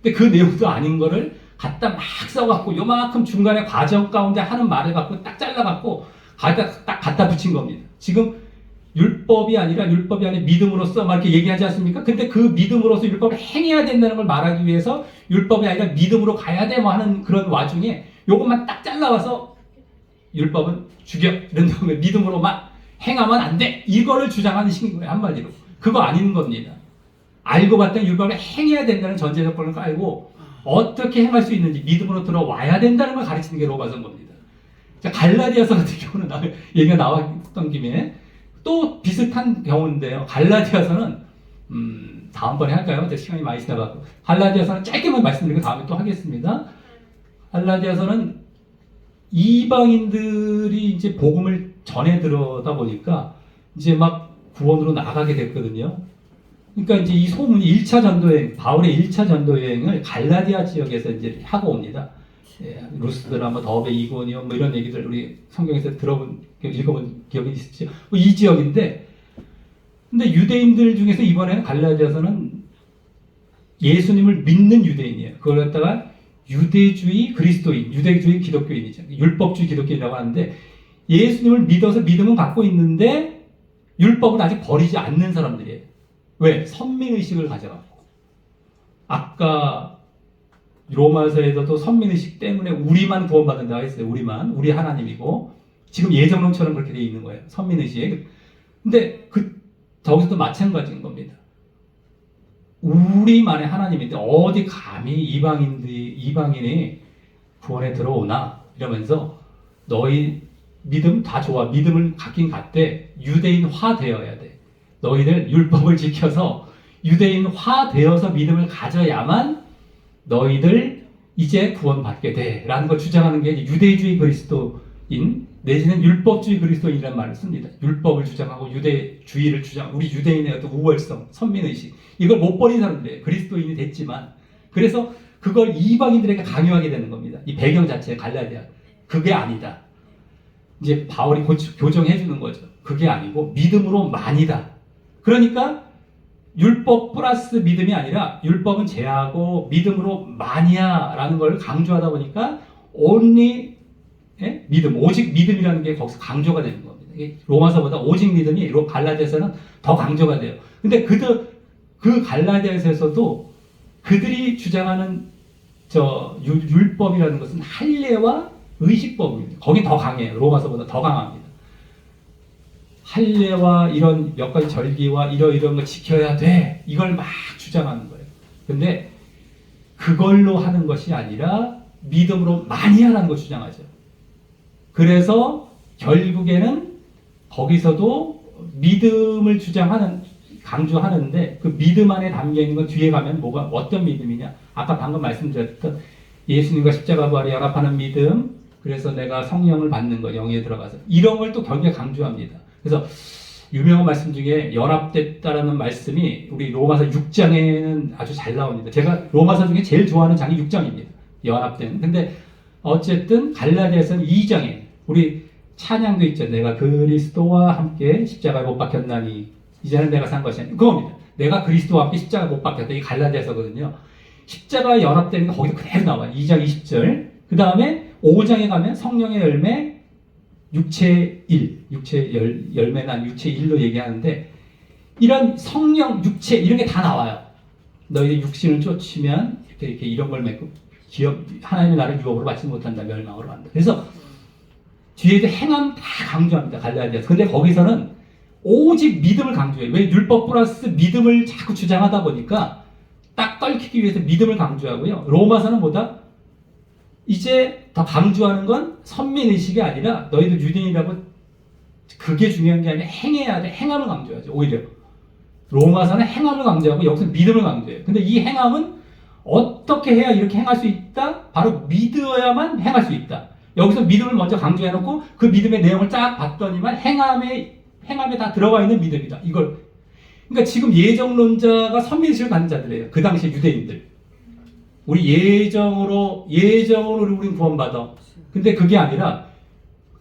Speaker 1: 근데 그 내용도 아닌 거를 갖다 막 써갖고 요만큼 중간에 과정 가운데 하는 말을 갖고 딱 잘라갖고 딱 갖다 붙인 겁니다. 지금 율법이 아니라 믿음으로써 막 이렇게 얘기하지 않습니까? 근데 그 믿음으로써 율법을 행해야 된다는 걸 말하기 위해서 율법이 아니라 믿음으로 가야 돼 뭐 하는 그런 와중에 요것만 딱 잘라와서 율법은 죽여 이런 다음에 믿음으로만 행하면 안 돼 이거를 주장하는 식인 거예요. 한마디로 그거 아닌 겁니다. 알고 봤더니 율법을 행해야 된다는 전제 조건을 깔고 어떻게 행할 수 있는지 믿음으로 들어와야 된다는 걸 가르치는 게 로마서인 겁니다. 자, 갈라디아서 같은 경우는 얘기가 나왔던 김에 또 비슷한 경우인데요. 갈라디아서는 다음번에 할까요? 시간이 많이 지나가고 갈라디아서는 짧게만 말씀드리고 다음에 또 하겠습니다. 갈라디아서는 이방인들이 이제 복음을 전해 들어다 보니까 이제 막 구원으로 나가게 됐거든요. 그러니까 이제 이 소문이 1차 전도여행, 바울의 1차 전도여행을 갈라디아 지역에서 이제 하고 옵니다. 루스드라, 더베, 이고니온 이런 얘기들 우리 성경에서 읽어본 기억이 있으시죠? 이 지역인데, 근데 유대인들 중에서 이번에는 갈라디아서는 예수님을 믿는 유대인이에요. 그걸 갖다가 유대주의 그리스도인, 유대주의 기독교인이죠. 율법주의 기독교인이라고 하는데 예수님을 믿어서 믿음은 갖고 있는데 율법은 아직 버리지 않는 사람들이에요. 왜? 선민의식을 가져갖고. 아까 로마서에서도 선민의식 때문에 우리만 구원받는다고 했어요. 우리 하나님이고 지금 예정론처럼 그렇게 돼 있는 거예요. 선민의식. 근데 저기서도 마찬가지인 겁니다. 우리만의 하나님인데 어디 감히 이방인이 구원에 들어오나 이러면서 너희 믿음 다 좋아. 믿음을 갖긴 갖되 유대인화 되어야 돼. 너희들 율법을 지켜서 유대인화 되어서 믿음을 가져야만 너희들 이제 구원받게 돼 라는 걸 주장하는 게 유대주의 그리스도인 내지는 율법주의 그리스도인이라는 말을 씁니다. 율법을 주장하고 유대주의를 주장하고 우리 유대인의 어떤 우월성, 선민의식 이걸 못 버린 사람들이에요. 그리스도인이 됐지만 그래서 그걸 이방인들에게 강요하게 되는 겁니다. 이 배경 자체에 갈라디아 그게 아니다. 이제 바울이 교정해 주는 거죠. 그게 아니고 믿음으로만이다. 그러니까 율법 플러스 믿음이 아니라 율법은 제하고 믿음으로만이야 라는 걸 강조하다 보니까 only 믿음, 오직 믿음이라는 게 거기서 강조가 되는 겁니다. 로마서보다 오직 믿음이 갈라디아서는 더 강조가 돼요. 근데 그 갈라디아서에서도 그들이 주장하는 율법이라는 것은 할례와 의식법입니다. 거긴 더 강해요. 로마서보다 더 강합니다. 할례와 이런 몇 가지 절기와 이런 거 지켜야 돼. 이걸 막 주장하는 거예요. 근데 그걸로 하는 것이 아니라 믿음으로 많이 하라는 걸 주장하죠. 그래서 결국에는 거기서도 믿음을 강조하는데 그 믿음 안에 담겨 있는 건 뒤에 가면 어떤 믿음이냐? 아까 방금 말씀드렸던 예수님과 십자가 부활에 연합하는 믿음, 그래서 내가 성령을 받는 거, 영에 들어가서 이런 걸 또 경계 강조합니다. 그래서 유명한 말씀 중에 연합됐다라는 말씀이 우리 로마서 6장에는 아주 잘 나옵니다. 제가 로마서 중에 제일 좋아하는 장이 6장입니다. 연합된. 근데 어쨌든 갈라디아서는 2장에 우리 찬양도 있죠. 내가 그리스도와 함께 십자가에 못 박혔나니 이제는 내가 산 것이 아니고 그겁니다. 내가 그리스도와 함께 십자가에 못 박혔다. 이게 갈라디아서거든요. 십자가에 연합되는 게 거기도 그대로 나와요. 2장 20절. 그 다음에 5장에 가면 성령의 열매 육체 열매난 육체 1로 얘기하는데 이런 성령, 육체 이런 게 다 나와요. 너희들 육신을 쫓으면 이렇게 이런 걸 맺고 하나님의 나를 유업으로 받지 못한다. 멸망으로 간다. 그래서 뒤에도 행함 다 강조합니다. 갈라디아서. 근데 거기서는 오직 믿음을 강조해요. 왜? 율법 플러스 믿음을 자꾸 주장하다 보니까 딱 떨키기 위해서 믿음을 강조하고요. 로마서는 뭐다? 이제 더 강조하는 건 선민의식이 아니라 너희들 유대인이라고 그게 중요한 게 아니라 행해야 돼. 행함을 강조하죠. 오히려 로마서는 행함을 강조하고 여기서 믿음을 강조해요. 근데 이 행함은 어떻게 해야 이렇게 행할 수 있다? 바로 믿어야만 행할 수 있다. 여기서 믿음을 먼저 강조해놓고 그 믿음의 내용을 쫙 봤더니만 행함에 다 들어가 있는 믿음이다. 이걸 그러니까 지금 예정론자가 선민의식을 갖는 자들이에요. 그 당시 유대인들. 우리 예정으로 우린 구원받아. 근데 그게 아니라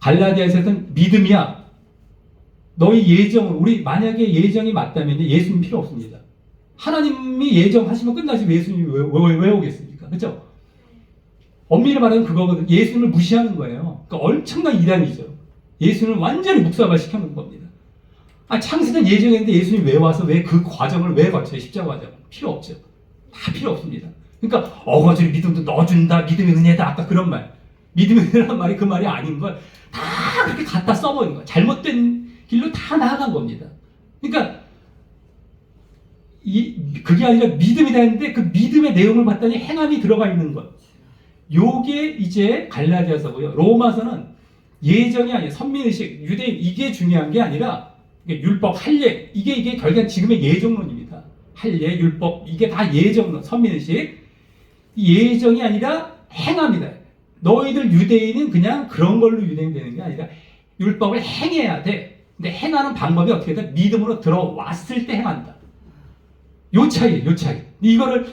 Speaker 1: 갈라디아에서는 믿음이야. 너희 예정으로 우리 만약에 예정이 맞다면 예수님 필요 없습니다. 하나님이 예정하시면 끝나지 왜 예수님이 왜 오겠습니까? 그렇죠? 엄밀히 말하면 그거거든. 예수님을 무시하는 거예요. 그러니까 엄청난 이단이죠. 예수님을 완전히 묵사발 시켜놓은 겁니다. 창세전 예정했는데 예수님이 왜 와서 왜 그 과정을 왜 거쳐요? 십자가 과정. 필요 없죠. 다 필요 없습니다. 그러니까 어거지로 믿음도 넣어준다. 믿음의 은혜다. 아까 그런 말. 믿음의 은혜란 말이 그 말이 아닌 걸 다 그렇게 갖다 써버린 거예요. 잘못된 길로 다 나아간 겁니다. 그러니까 그게 아니라 믿음이 되는데 그 믿음의 내용을 봤더니 행함이 들어가 있는 것. 요게 이제 갈라디아서고요. 로마서는 예정이 아니라 선민의식, 유대인 이게 중요한 게 아니라 율법, 할례 이게 결국엔 지금의 예정론입니다. 할례, 율법 이게 다 예정론, 선민의식 예정이 아니라 행함이다. 너희들 유대인은 그냥 그런 걸로 유대인 되는 게 아니라 율법을 행해야 돼. 근데 행하는 방법이 어떻게 돼? 믿음으로 들어왔을 때 행한다. 요 차이. 이거를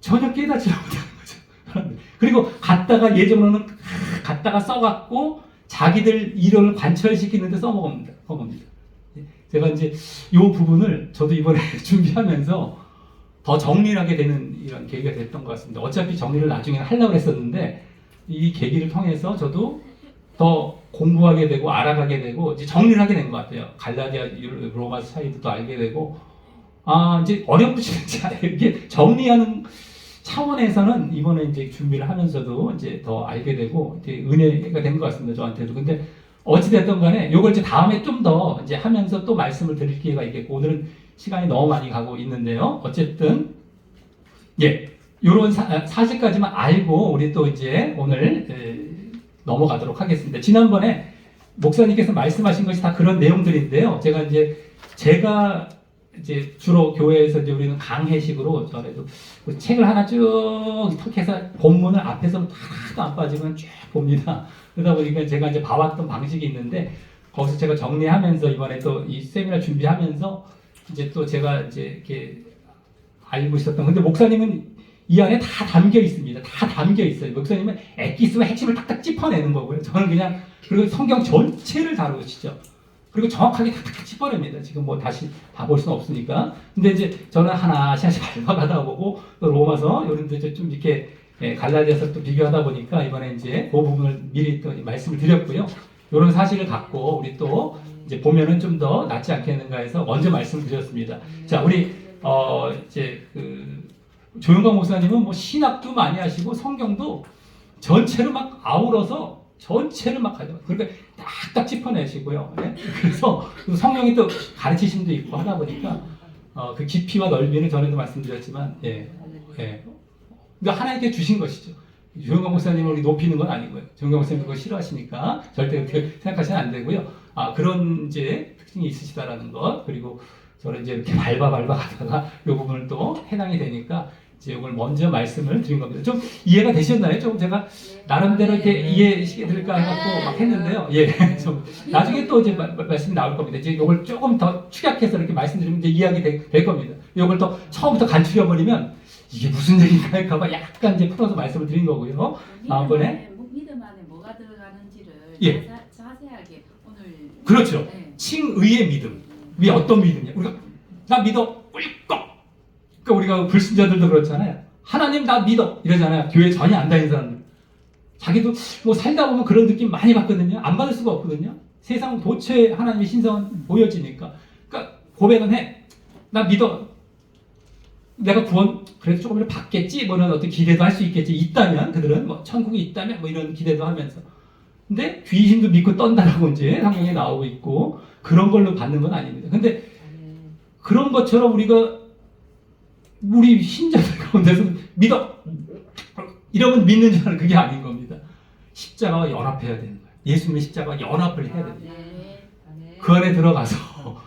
Speaker 1: 전혀 깨닫지 못하는 거죠. 그리고 갖다가 예정론은 갖다가 써갖고 자기들 이론을 관철시키는데 써먹습니다. 제가 이제 이 부분을 저도 이번에 준비하면서 더 정리를 하게 되는 이런 계기가 됐던 것 같습니다. 어차피 정리를 나중에 하려고 했었는데 이 계기를 통해서 저도 더 공부하게 되고 알아가게 되고 이제 정리를 하게 된 것 같아요. 갈라디아 로마서 차이도 또 알게 되고 이제 어렵지 않아요. 이게 정리하는 차원에서는 이번에 이제 준비를 하면서도 이제 더 알게 되고 이제 은혜가 된 것 같습니다. 저한테도. 근데 어찌됐든 간에 이걸 이제 다음에 좀 더 이제 하면서 또 말씀을 드릴 기회가 있겠고 오늘은 시간이 너무 많이 가고 있는데요. 어쨌든 요런 사실까지만 알고 우리 또 이제 오늘 넘어가도록 하겠습니다. 지난번에 목사님께서 말씀하신 것이 다 그런 내용들인데요. 제가 이제 주로 교회에서 이제 우리는 강해식으로 전에도 책을 하나 쭉 턱해서 본문을 앞에서부터 하나도 안 빠지고 쭉 봅니다. 그러다 보니까 제가 이제 봐왔던 방식이 있는데 거기서 제가 정리하면서 이번에 또 이 세미나 준비하면서 이제 또 제가 이제 이렇게 알고 있었던 근데 목사님은 이 안에 다 담겨 있습니다. 다 담겨 있어요. 목사님은 엑기스와 핵심을 딱딱 짚어내는 거고요. 저는 그냥 그리고 성경 전체를 다루시죠. 그리고 정확하게 탁탁 짚어냅니다. 지금 뭐 다시 다 볼 수는 없으니까. 근데 이제 저는 하나씩 밟아가다 보고 또 로마서 이런 데 좀 이렇게 갈라디아서 또 비교하다 보니까 이번에 이제 그 부분을 미리 또 말씀을 드렸고요. 이런 사실을 갖고 우리 또 이제 보면은 좀 더 낫지 않겠는가 해서 먼저 말씀을 드렸습니다. 자, 우리 이제 조영광 목사님은 뭐 신학도 많이 하시고 성경도 전체를 막 아우러서 전체를 막 가져. 그러니까 딱딱 짚어내시고요. 네? 그래서 성령이 또 가르치심도 있고 하다 보니까 그 깊이와 넓이는 전에도 말씀드렸지만, 그러니까 하나님께 주신 것이죠. 조영광 목사님을 높이는 건 아니고요. 조영광 목사님 그거 싫어하시니까 절대 그렇게 생각하시면 안 되고요. 그런 이제 특징이 있으시다라는 것 그리고 저는 이제 이렇게 밟아 가다가 이 부분을 또 해당이 되니까 이제 이걸 먼저 말씀을 드린 겁니다. 좀 이해가 되셨나요? 좀 제가 나름대로 이렇게 이해시켜드릴까 해갖고 막 했는데요. 좀 나중에 또 이제 말씀이 나올 겁니다. 이제 이걸 조금 더 축약해서 이렇게 말씀드리면 이제 이해하게 될 겁니다. 이걸 또 처음부터 간추려버리면 이게 무슨 얘기인가 할까봐 약간 이제 풀어서 말씀을 드린 거고요. 다음번에
Speaker 2: 믿음 안에 뭐가 들어가는지를 자세하게 오늘
Speaker 1: 그렇죠. 칭의의 믿음. 이 어떤 믿음이냐? 우리가 나 믿어 꿀꺽. 그러니까 우리가 불신자들도 그렇잖아요. 하나님 나 믿어 이러잖아요. 교회 전혀 안 다니는 사람들. 자기도 뭐 살다 보면 그런 느낌 많이 받거든요. 안 받을 수가 없거든요. 세상 도처에 하나님의 신성은 보여지니까. 그러니까 고백은 해. 나 믿어. 내가 구원 그래도 조금 받겠지 뭐는 어떤 기대도 할 수 있겠지 있다면 그들은 뭐 천국이 있다면 뭐 이런 기대도 하면서 근데 귀신도 믿고 떤다라고 이제 성경에 나오고 있고 그런 걸로 받는 건 아닙니다. 근데 그런 것처럼 우리 신자들 가운데서 믿어 이러면 믿는 줄 아는 그게 아닌 겁니다. 십자가와 연합해야 되는 거예요. 예수님의 십자가와 연합을 해야 됩니다. 그 안에 들어가서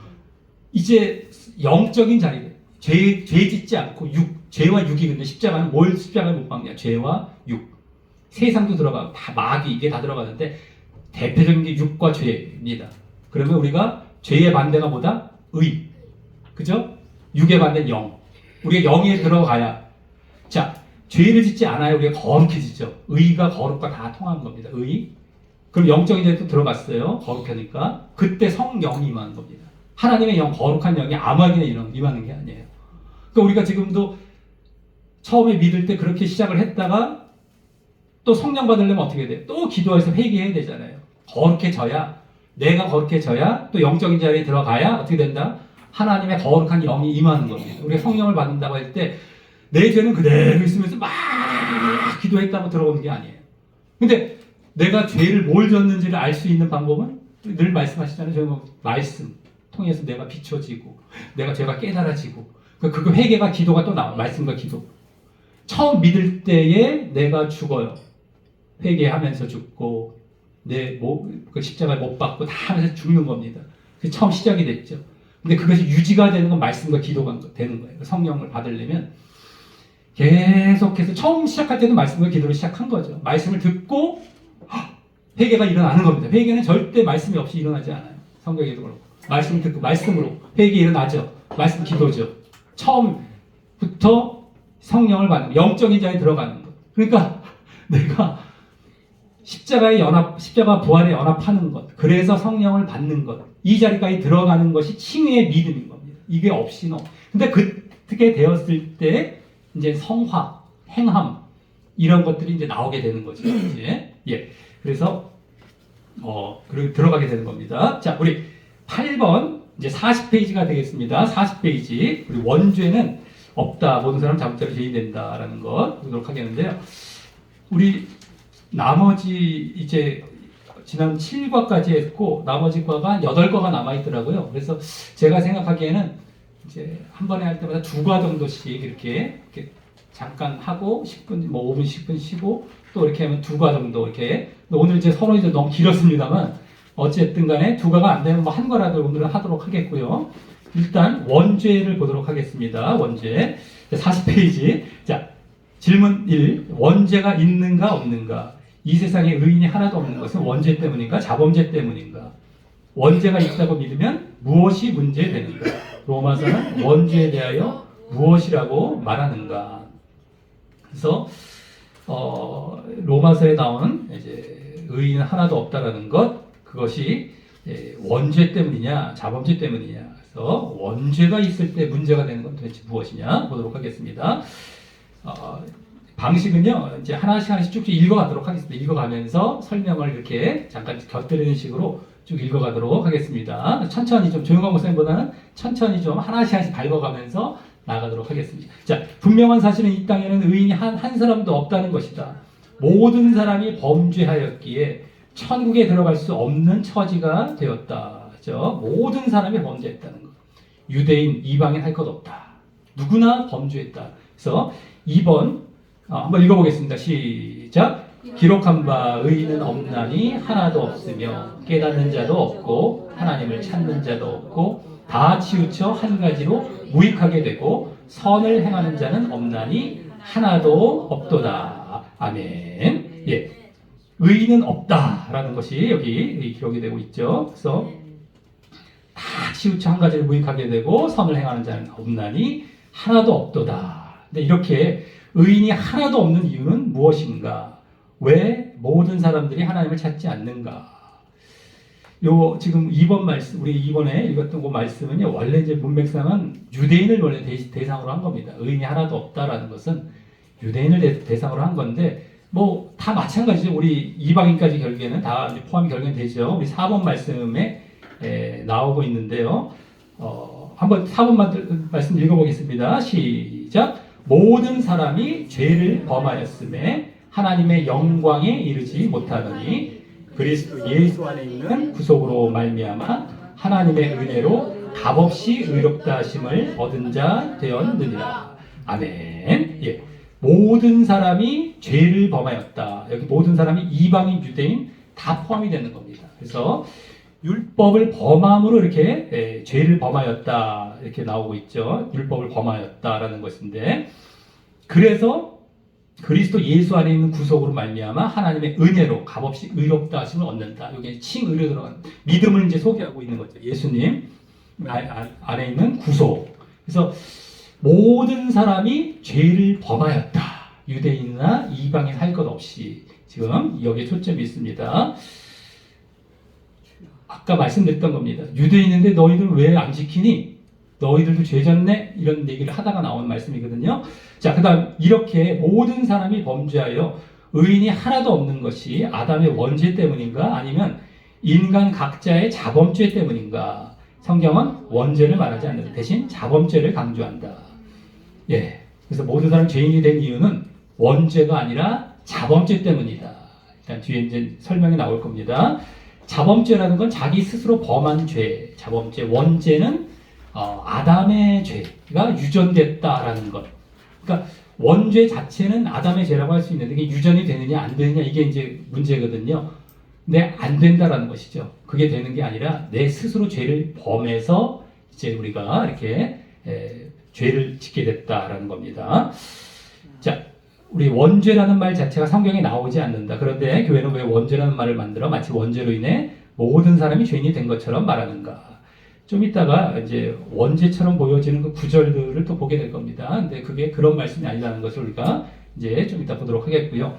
Speaker 1: 이제 영적인 자리 죄 짓지 않고 죄와 육이 근데 십자가는 뭘 십자가를 못 박냐? 죄와 육. 세상도 들어가고 다 마귀 이게 다 들어가는데 대표적인 게 육과 죄입니다. 그러면 우리가 죄의 반대가 뭐다? 의. 그죠? 육의 반대는 영. 우리가 영에 들어가야 자 죄를 짓지 않아야 우리가 거룩해지죠. 의가 거룩과 다 통하는 겁니다. 의. 그럼 영적인 자리도 들어갔어요. 거룩하니까 그때 성령이 임하는 겁니다. 하나님의 영, 거룩한 영이 아무에게나 임하는 게 아니에요. 그러니까 우리가 지금도 처음에 믿을 때 그렇게 시작을 했다가 또 성령 받으려면 어떻게 돼요? 또 기도해서 회개해야 되잖아요. 거룩해져야 내가 거룩해져야 또 영적인 자리에 들어가야 어떻게 된다? 하나님의 거룩한 영이 임하는 겁니다. 우리가 성령을 받는다고 할 때 내 죄는 그대로 있으면서 막 기도했다고 들어오는 게 아니에요. 근데 내가 죄를 뭘 졌는지를 알 수 있는 방법은 늘 말씀하시잖아요. 저는 말씀 통해서 내가 비춰지고 내가 죄가 깨달아지고 그거 회개가 기도가 또 나와요. 말씀과 기도. 처음 믿을 때에 내가 죽어요. 회개하면서 죽고 그 십자가를 못 받고 다 하면서 죽는 겁니다. 그게 처음 시작이 됐죠. 근데 그것이 유지가 되는 건 말씀과 기도가 되는 거예요. 성령을 받으려면 계속해서 처음 시작할 때도 말씀과 기도를 시작한 거죠. 말씀을 듣고 회개가 일어나는 겁니다. 회개는 절대 말씀이 없이 일어나지 않아요. 성경에도 그렇고 말씀을 듣고 말씀으로 회개 일어나죠. 말씀 기도죠. 처음부터 성령을 받는 영적인 자에 들어가는 것. 그러니까 내가 십자가 부활에 연합하는 것. 그래서 성령을 받는 것. 이 자리까지 들어가는 것이 칭의의 믿음인 겁니다. 이게 없이는. 근데 그렇게 되었을 때 이제 성화, 행함 이런 것들이 이제 나오게 되는 거죠. 이제 예. 그래서 그리고 들어가게 되는 겁니다. 자, 우리 8번 이제 40페이지가 되겠습니다. 40페이지. 우리 원죄는 없다. 모든 사람 자부자로 죄인 된다라는 것 보도록 하겠는데요. 우리 나머지 이제 지난 7과까지 했고 나머지 과가 한 8과가 남아 있더라고요. 그래서 제가 생각하기에는 이제 한 번에 할 때마다 2과 정도씩 이렇게 잠깐 하고 10분, 뭐 5분, 10분 쉬고 또 이렇게 하면 2과 정도 이렇게. 오늘 이제 서론이 좀 너무 길었습니다만 어쨌든 간에 2과가 안 되면 뭐 1과라도 오늘은 하도록 하겠고요. 일단 원죄를 보도록 하겠습니다. 원죄 40페이지. 자, 질문 1. 원죄가 있는가 없는가? 이 세상에 의인이 하나도 없는 것은 원죄 때문인가? 자범죄 때문인가? 원죄가 있다고 믿으면 무엇이 문제되는가? 로마서는 원죄에 대하여 무엇이라고 말하는가? 그래서 로마서에 나오는 이제 의인은 하나도 없다라는 것, 그것이 원죄 때문이냐, 자범죄 때문이냐. 그래서 원죄가 있을 때 문제가 되는 건 도대체 무엇이냐 보도록 하겠습니다. 방식은요, 이제 하나씩 쭉 읽어가도록 하겠습니다. 읽어가면서 설명을 이렇게 잠깐 곁들이는 식으로 쭉 읽어가도록 하겠습니다. 천천히 좀 조용한 목사님보다는 천천히 좀 하나씩 밟아가면서 나가도록 하겠습니다. 자, 분명한 사실은 이 땅에는 의인이 한 사람도 없다는 것이다. 모든 사람이 범죄하였기에 천국에 들어갈 수 없는 처지가 되었다. 그렇죠? 모든 사람이 범죄했다는 것. 유대인, 이방인 할 것 없다. 누구나 범죄했다. 그래서 2번 한번 읽어보겠습니다. 시작. 기록한 바 의인은 없나니 하나도 없으며 깨닫는 자도 없고 하나님을 찾는 자도 없고 다 치우쳐 한 가지로 무익하게 되고 선을 행하는 자는 없나니 하나도 없도다. 아멘. 예. 의인은 없다라는 것이 여기 기록이 되고 있죠. 그래서 다 치우쳐 한 가지를 무익하게 되고 선을 행하는 자는 없나니 하나도 없도다. 근데 이렇게 의인이 하나도 없는 이유는 무엇인가? 왜 모든 사람들이 하나님을 찾지 않는가? 요 지금 2번 말씀, 우리 이번에 읽었던 그 말씀은요, 원래 이제 문맥상은 유대인을 원래 대상으로 한 겁니다. 의인이 하나도 없다라는 것은 유대인을 대상으로 한 건데, 뭐 다 마찬가지죠. 우리 이방인까지 결국에는 다 포함이 결국엔 되죠. 우리 4번 말씀에 나오고 있는데요. 한번 4번만 말씀 읽어보겠습니다. 시작. 모든 사람이 죄를 범하였음에 하나님의 영광에 이르지 못하더니 그리스도 예수 안에 있는 구속으로 말미암아 하나님의 은혜로 값없이 의롭다 하심을 얻은 자 되었느니라. 아멘. 예. 모든 사람이 죄를 범하였다. 여기 모든 사람이 이방인, 유대인 다 포함이 되는 겁니다. 그래서 율법을 범함으로 이렇게 죄를 범하였다 이렇게 나오고 있죠. 율법을 범하였다라는 것인데, 그래서 그리스도 예수 안에 있는 구속으로 말미암아 하나님의 은혜로 값없이 의롭다 하심을 얻는다. 여기 칭의로 들어간 믿음을 이제 소개하고 있는 거죠. 예수님 안에 있는 구속. 그래서 모든 사람이 죄를 범하였다. 유대인이나 이방인 할 것 없이 지금 여기에 초점이 있습니다. 아까 말씀드렸던 겁니다. 유대인인데 너희들 왜 안 지키니? 너희들도 죄 졌네? 이런 얘기를 하다가 나온 말씀이거든요. 자, 그 다음 이렇게 모든 사람이 범죄하여 의인이 하나도 없는 것이 아담의 원죄 때문인가? 아니면 인간 각자의 자범죄 때문인가? 성경은 원죄를 말하지 않는다. 대신 자범죄를 강조한다. 예. 그래서 모든 사람 죄인이 된 이유는 원죄가 아니라 자범죄 때문이다. 일단 뒤에 이제 설명이 나올 겁니다. 자범죄라는 건 자기 스스로 범한 죄, 자범죄, 원죄는 아담의 죄가 유전됐다라는 것. 그러니까 원죄 자체는 아담의 죄라고 할 수 있는데 이게 유전이 되느냐 안 되느냐 이게 이제 문제거든요. 근데 안 된다라는 것이죠. 그게 되는 게 아니라 내 스스로 죄를 범해서 이제 우리가 이렇게 죄를 짓게 됐다라는 겁니다. 자, 우리 원죄라는 말 자체가 성경에 나오지 않는다. 그런데 교회는 왜 원죄라는 말을 만들어 마치 원죄로 인해 모든 사람이 죄인이 된 것처럼 말하는가? 좀 이따가 이제 원죄처럼 보여지는 그 구절들을 또 보게 될 겁니다. 근데 그게 그런 말씀이 아니라는 것을 우리가 이제 좀 이따 보도록 하겠고요.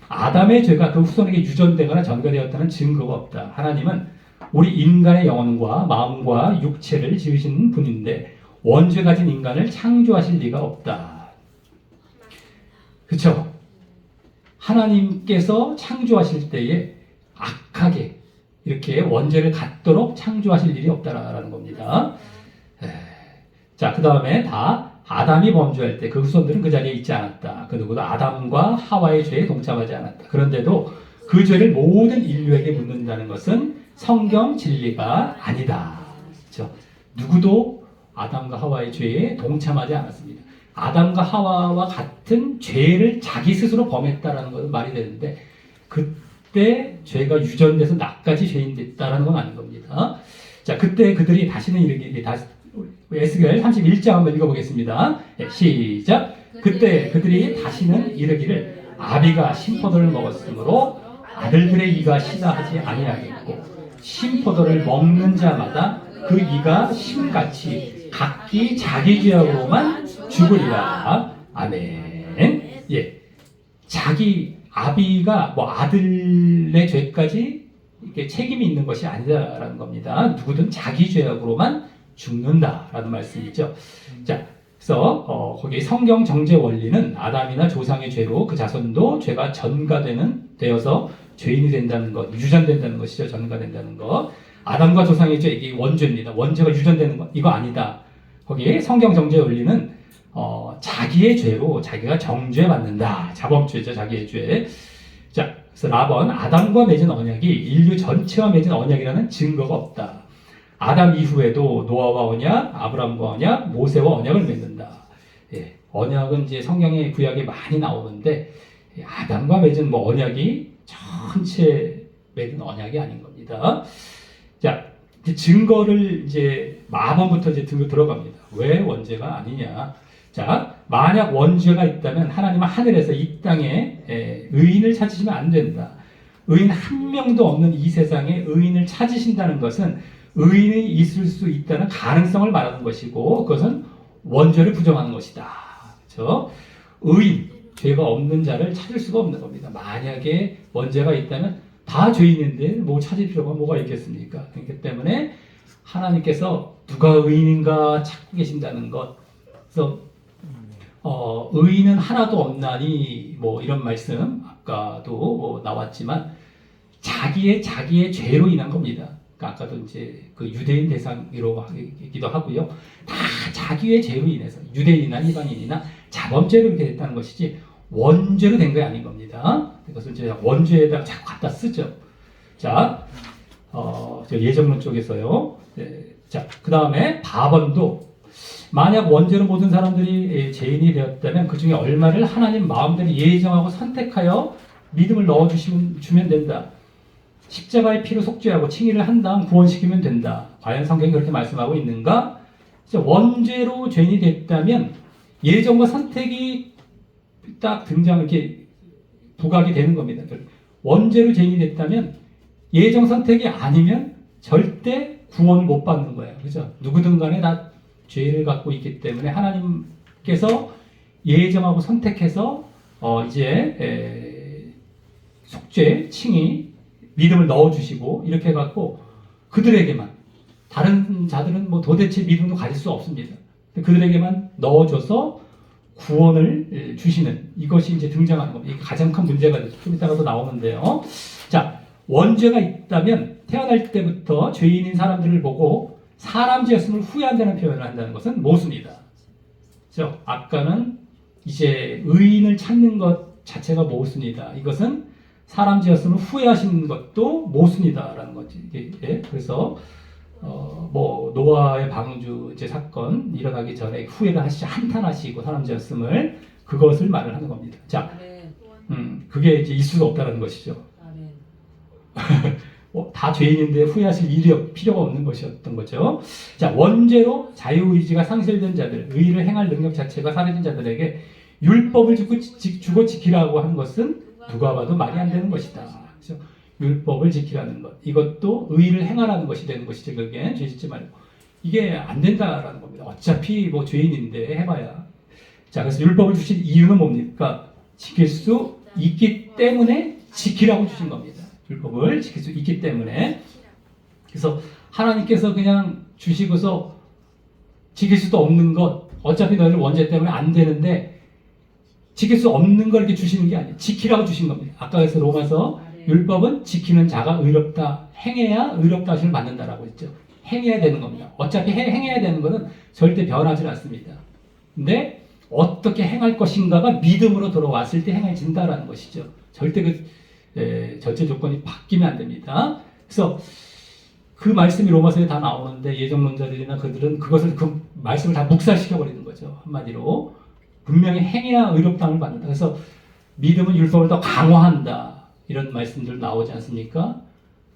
Speaker 1: 아담의 죄가 그 후손에게 유전되거나 전가되었다는 증거가 없다. 하나님은 우리 인간의 영혼과 마음과 육체를 지으신 분인데 원죄 가진 인간을 창조하실 리가 없다. 그렇죠? 하나님께서 창조하실 때에 악하게 이렇게 원죄를 갖도록 창조하실 일이 없다라는 겁니다. 자, 그 다음에 다 아담이 범죄할 때 그 후손들은 그 자리에 있지 않았다. 그 누구도 아담과 하와의 죄에 동참하지 않았다. 그런데도 그 죄를 모든 인류에게 묻는다는 것은 성경 진리가 아니다. 그렇죠? 누구도 아담과 하와의 죄에 동참하지 않았습니다. 아담과 하와와 같은 죄를 자기 스스로 범했다라는 것은 말이 되는데 그때 죄가 유전돼서 나까지 죄인 됐다라는 건 아닌 겁니다. 자, 그때 그들이 다시는 이르기를 에스겔 31장 한번 읽어보겠습니다. 네, 시작. 그때 그들이 다시는 이르기를 아비가 신포도를 먹었으므로 아들들의 이가 시다하지 아니하겠고 신포도를 먹는 자마다 그 이가 심같이 각기 자기 죄악으로만 죽으리라. 아멘. 예, 자기 아비가 뭐 아들의 죄까지 이렇게 책임이 있는 것이 아니다라는 겁니다. 누구든 자기 죄악으로만 죽는다라는 말씀이죠. 자, 그래서 거기 성경 정죄 원리는 아담이나 조상의 죄로 그 자손도 죄가 되어서 죄인이 된다는 것, 유전된다는 것이죠. 전가된다는 것. 아담과 조상의 죄 이게 원죄입니다. 원죄가 유전되는 것 이거 아니다. 거기 성경 정죄 원리는 자기의 죄로 자기가 정죄받는다. 자범죄죠. 자기의 죄. 자, 그래서 라번 아담과 맺은 언약이 인류 전체와 맺은 언약이라는 증거가 없다. 아담 이후에도 노아와 언약, 아브라함과 언약, 모세와 언약을 맺는다. 예, 언약은 이제 성경의 구약에 많이 나오는데 아담과 맺은 뭐 언약이 전체 맺은 언약이 아닌 겁니다. 자, 이제 증거를 이제 마번부터 이제 들어갑니다. 왜 원죄가 아니냐? 자, 만약 원죄가 있다면 하나님은 하늘에서 이 땅에 의인을 찾으시면 안 된다. 의인 한 명도 없는 이 세상에 의인을 찾으신다는 것은 의인이 있을 수 있다는 가능성을 말하는 것이고 그것은 원죄를 부정하는 것이다. 그렇죠? 의인, 죄가 없는 자를 찾을 수가 없는 겁니다. 만약에 원죄가 있다면 다 죄인인데 뭐 찾을 필요가 뭐가 있겠습니까? 그렇기 때문에 하나님께서 누가 의인인가 찾고 계신다는 것. 그래서 의인은 하나도 없나니 뭐 이런 말씀 아까도 뭐 나왔지만 자기의 죄로 인한 겁니다. 그러니까 그러니까 아까도 이제 그 유대인 대상으로 하기도 하고요. 다 자기의 죄로 인해서 유대인이나 이방인이나 자범죄로 이렇게 됐다는 것이지 원죄로 된 게 아닌 겁니다. 그것을 이제 원죄에다가 자꾸 갖다 쓰죠. 자, 저 예정론 쪽에서요. 네, 자, 그 다음에 바번도 만약 원죄로 모든 사람들이 죄인이 되었다면 그 중에 얼마를 하나님 마음대로 예정하고 선택하여 믿음을 넣어주면 된다. 십자가의 피로 속죄하고 칭의를 한 다음 구원시키면 된다. 과연 성경이 그렇게 말씀하고 있는가? 원죄로 죄인이 됐다면 예정과 선택이 딱 이렇게 부각이 되는 겁니다. 원죄로 죄인이 됐다면 예정 선택이 아니면 절대 구원을 못 받는 거예요. 그죠? 누구든 간에 다 죄를 갖고 있기 때문에 하나님께서 예정하고 선택해서 이제 속죄, 칭의, 믿음을 넣어주시고 이렇게 해갖고 그들에게만 다른 자들은 뭐 도대체 믿음도 가질 수 없습니다. 그들에게만 넣어줘서 구원을 주시는 이것이 이제 등장하는 겁니다. 이게 가장 큰 문제가 좀 이따가도 나오는데요. 자, 원죄가 있다면 태어날 때부터 죄인인 사람들을 보고 사람 죄였음을 후회한다는 표현을 한다는 것은 모순이다. 그렇죠? 아까는 이제 의인을 찾는 것 자체가 모순이다. 이것은 사람 죄였음을 후회하시는 것도 모순이다라는 거지. 예? 그래서 뭐 노아의 방주제 사건 일어나기 전에 후회를 한탄하시고 사람 죄였음을 그것을 말을 하는 겁니다. 자, 그게 이제 있을 수 없다는 것이죠. 다 죄인인데 후회하실 필요가 없는 것이었던 거죠. 자, 원죄로 자유의지가 상실된 자들, 의를 행할 능력 자체가 사라진 자들에게 율법을 주고 지키라고 한 것은 누가 봐도 말이 안 되는 것이다. 그렇죠? 율법을 지키라는 것, 이것도 의를 행하라는 것이 되는 것이죠. 그게 죄 짓지 말고 이게 안 된다라는 겁니다. 어차피 뭐 죄인인데 해봐야. 자, 그래서 율법을 주신 이유는 뭡니까? 지킬 수 있기 때문에 지키라고 주신 겁니다. 율법을 지킬 수 있기 때문에. 그래서 하나님께서 그냥 주시고서 지킬 수도 없는 것, 어차피 너희들 원죄 때문에 안 되는데 지킬 수 없는 걸 이렇게 주시는 게 아니에요. 지키라고 주신 겁니다. 아까 그래서 로마서 율법은 지키는 자가 의롭다, 행해야 의롭다 하심을 받는다라고 했죠. 행해야 되는 겁니다. 어차피 행해야 되는 것은 절대 변하지 않습니다. 근데 어떻게 행할 것인가가 믿음으로 들어왔을 때 행해진다라는 것이죠. 절대 절제 조건이 바뀌면 안 됩니다. 그래서 그 말씀이 로마서에 다 나오는데 예정론자들이나 그들은 그것을 그 말씀을 다 묵살시켜 버리는 거죠. 한마디로 분명히 행해야 의롭다함을 받는다. 그래서 믿음은 율법을 더 강화한다. 이런 말씀들 나오지 않습니까?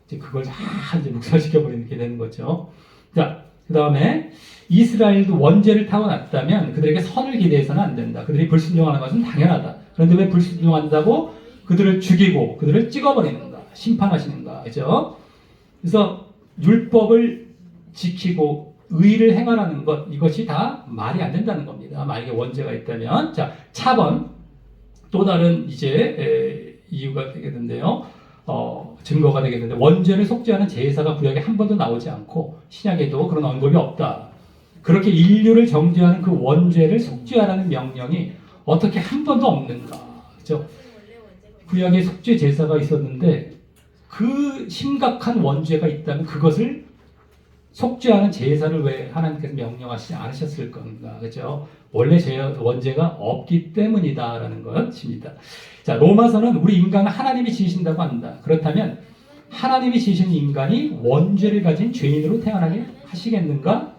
Speaker 1: 이제 그걸 다 이제 묵살시켜 버리게 되는 거죠. 자, 그 다음에 이스라엘도 원죄를 타고났다면 그들에게 선을 기대해서는 안 된다. 그들이 불순종하는 것은 당연하다. 그런데 왜 불순종한다고 그들을 죽이고 그들을 찍어버리는가? 심판하시는가? 그죠? 그래서 율법을 지키고 의를 행하라는 것, 이것이 다 말이 안 된다는 겁니다. 만약에 원죄가 있다면. 자, 차번 또 다른 이제 이유가 되겠는데요. 증거가 되겠는데 원죄를 속죄하는 제사가 구약에 한 번도 나오지 않고 신약에도 그런 언급이 없다. 그렇게 인류를 정죄하는 그 원죄를 속죄하라는 명령이 어떻게 한 번도 없는가? 그렇죠? 구약에 속죄 제사가 있었는데 그 심각한 원죄가 있다면 그것을 속죄하는 제사를 왜 하나님께서 명령하시지 않으셨을 건가? 그렇죠? 원래 원죄가 없기 때문이다라는 것입니다. 자, 로마서는 우리 인간은 하나님이 지으신다고 한다. 그렇다면 하나님이 지으신 인간이 원죄를 가진 죄인으로 태어나게 하시겠는가?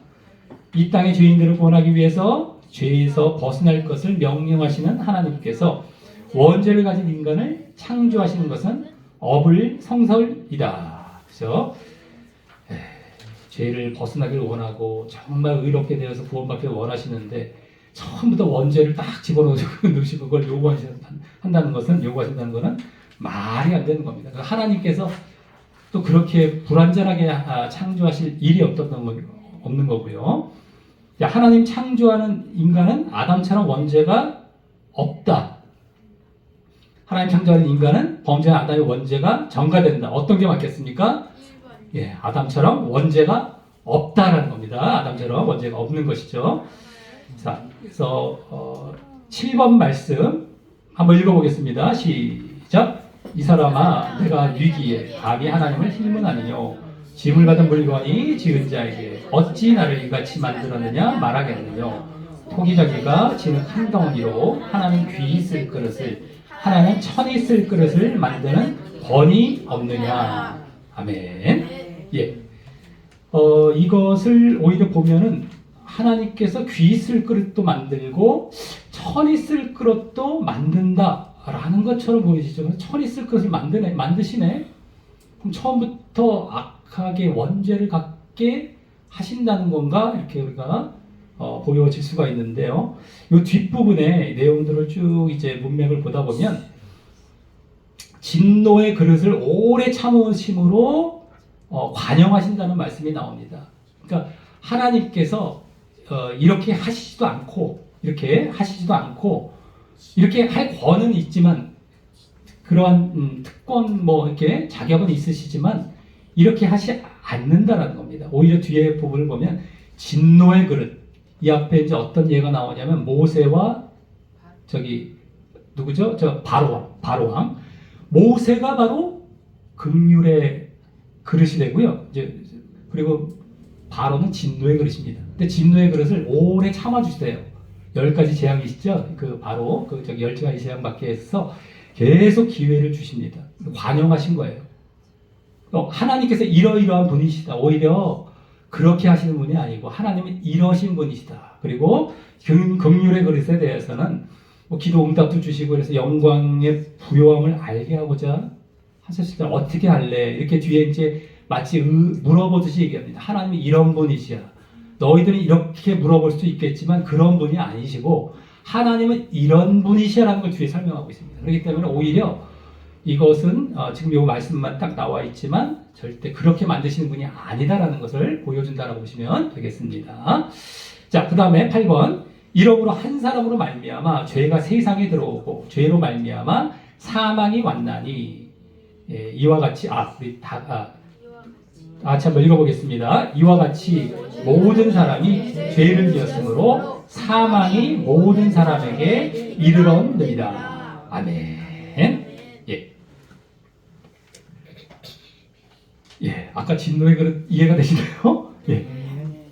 Speaker 1: 이 땅의 죄인들을 구원하기 위해서 죄에서 벗어날 것을 명령하시는 하나님께서 원죄를 가진 인간을 창조하시는 것은 어불성설이다. 그렇죠? 죄를 벗어나기를 원하고 정말 의롭게 되어서 구원받기를 원하시는데 처음부터 원죄를 딱 집어넣으시고 그걸 요구하신다는 것은 말이 안 되는 겁니다. 하나님께서 또 그렇게 불완전하게 창조하실 일이 없는 거고요. 하나님 창조하는 인간은 아담처럼 원죄가 없다. 하나님 창조하는 인간은 범죄한 아담의 원죄가 전가된다. 어떤 게 맞겠습니까? 예, 아담처럼 원죄가 없다라는 겁니다. 아담처럼 원죄가 없는 것이죠. 자, 그래서 7번 말씀 한번 읽어보겠습니다. 시작. 이 사람아, 내가 위기에 감히 하나님을 힐문하느뇨. 짐을 받은 물건이 지은 자에게 어찌 나를 이같이 만들었느냐 말하겠느냐. 토기저귀가 지는 한 덩어리로 하나는 귀 쓸 그릇을 하나는 천이 쓸 그릇을 만드는 권이 없느냐. 아멘. 예. 이것을 오히려 보면은 하나님께서 귀 쓸 그릇도 만들고 천이 쓸 그릇도 만든다라는 것처럼 보이시죠? 천이 쓸 그릇을 만드시네. 그럼 처음부터 악하게 원죄를 갖게 하신다는 건가? 이렇게 우리가 보여질 수가 있는데요. 이 뒷부분의 내용들을 쭉 이제 문맥을 보다 보면 진노의 그릇을 오래 참으심으로 관영하신다는 말씀이 나옵니다. 그러니까 하나님께서 이렇게 하시지도 않고 이렇게 할 권은 있지만 그러한 특권 이렇게 자격은 있으시지만 이렇게 하지 않는다라는 겁니다. 오히려 뒤에 부분을 보면 진노의 그릇, 이 앞에 이제 어떤 예가 나오냐면 모세와 누구죠? 바로왕. 모세가 바로 긍휼의 그릇이 되고요. 이제 그리고 바로는 진노의 그릇입니다. 근데 진노의 그릇을 오래 참아주세요. 10가지 재앙이시죠? 바로 10가지 재앙 받게 해서 계속 기회를 주십니다. 관용하신 거예요. 하나님께서 이러이러한 분이시다. 오히려 그렇게 하시는 분이 아니고 하나님은 이러신 분이시다. 그리고 긍휼의 그릇에 대해서는 기도 응답도 주시고 그래서 영광의 부요함을 알게 하고자 하셨을 때 어떻게 할래? 이렇게 뒤에 이제 마치 물어보듯이 얘기합니다. 하나님이 이런 분이시야. 너희들은 이렇게 물어볼 수 있겠지만 그런 분이 아니시고 하나님은 이런 분이시라는 걸 뒤에 설명하고 있습니다. 그렇기 때문에 오히려 이것은 지금 이 말씀만 딱 나와 있지만 절대 그렇게 만드시는 분이 아니다라는 것을 보여준다라고 보시면 되겠습니다. 자, 그 다음에 8번. 이러므로 한 사람으로 말미암아 죄가 세상에 들어오고 죄로 말미암아 사망이 왔나니 이와 같이 한번 읽어보겠습니다. 이와 같이 모든 사람이 죄를 지었으므로 사망이 모든 사람에게 이르렀느니라. 아멘. 예, 아까 진노의 그릇 이해가 되시나요? 예.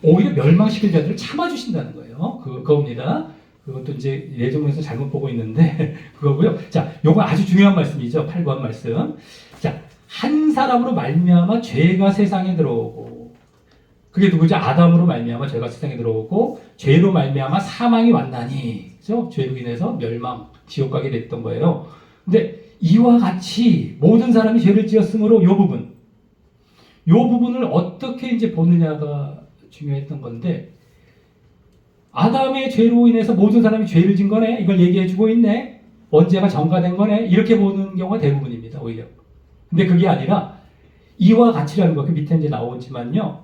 Speaker 1: 오히려 멸망시킬 자들을 참아주신다는 거예요. 그겁니다. 그것도 이제 예정에서 잘못 보고 있는데 그거고요. 자, 요거 아주 중요한 말씀이죠. 8번 말씀. 자, 한 사람으로 말미암아 죄가 세상에 들어오고 그게 누구죠? 아담으로 말미암아 죄가 세상에 들어오고 죄로 말미암아 사망이 왔나니, 그렇죠? 죄로 인해서 멸망, 지옥 가게 됐던 거예요. 근데 이와 같이 모든 사람이 죄를 지었으므로 요 부분을 어떻게 이제 보느냐가 중요했던 건데 아담의 죄로 인해서 모든 사람이 죄를 진 거네. 이걸 얘기해주고 있네. 원죄가 전가된 거네. 이렇게 보는 경우가 대부분입니다. 오히려. 근데 그게 아니라 이와 같이라는 거, 그 밑에 이제 나오지만요.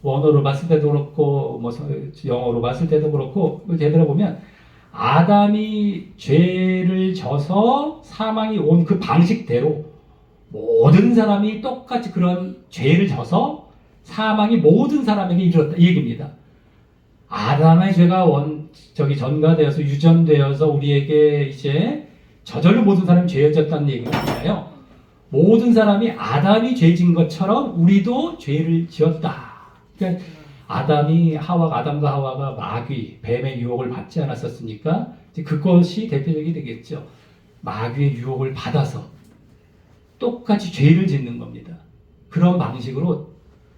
Speaker 1: 원어로 봤을 때도 그렇고 영어로 봤을 때도 그렇고 제대로 보면 아담이 죄를 져서 사망이 온 그 방식대로 모든 사람이 똑같이 그런 죄를 져서 사망이 모든 사람에게 이르렀다 이 얘기입니다. 아담의 죄가 전가되어서 유전되어서 우리에게 이제 저절로 모든 사람이 죄졌다는 얘기가 아니라요. 모든 사람이 아담이 죄진 것처럼 우리도 죄를 지었다. 그러니까 아담과 하와가 마귀, 뱀의 유혹을 받지 않았었습니까? 그것이 대표적이 되겠죠. 마귀의 유혹을 받아서 똑같이 죄를 짓는 겁니다. 그런 방식으로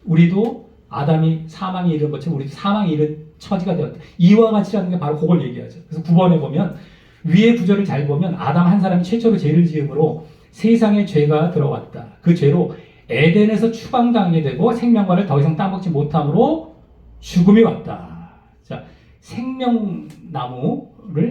Speaker 1: 우리도 아담이 사망에 이른 것처럼 우리도 사망에 이른 처지가 되었다. 이와 같이라는 게 바로 그걸 얘기하죠. 그래서 9번에 보면 위의 구절을 잘 보면 아담 한 사람이 최초로 죄를 지음으로 세상에 죄가 들어왔다. 그 죄로 에덴에서 추방당하게 되고 생명과를 더 이상 따먹지 못함으로 죽음이 왔다. 자, 생명나무를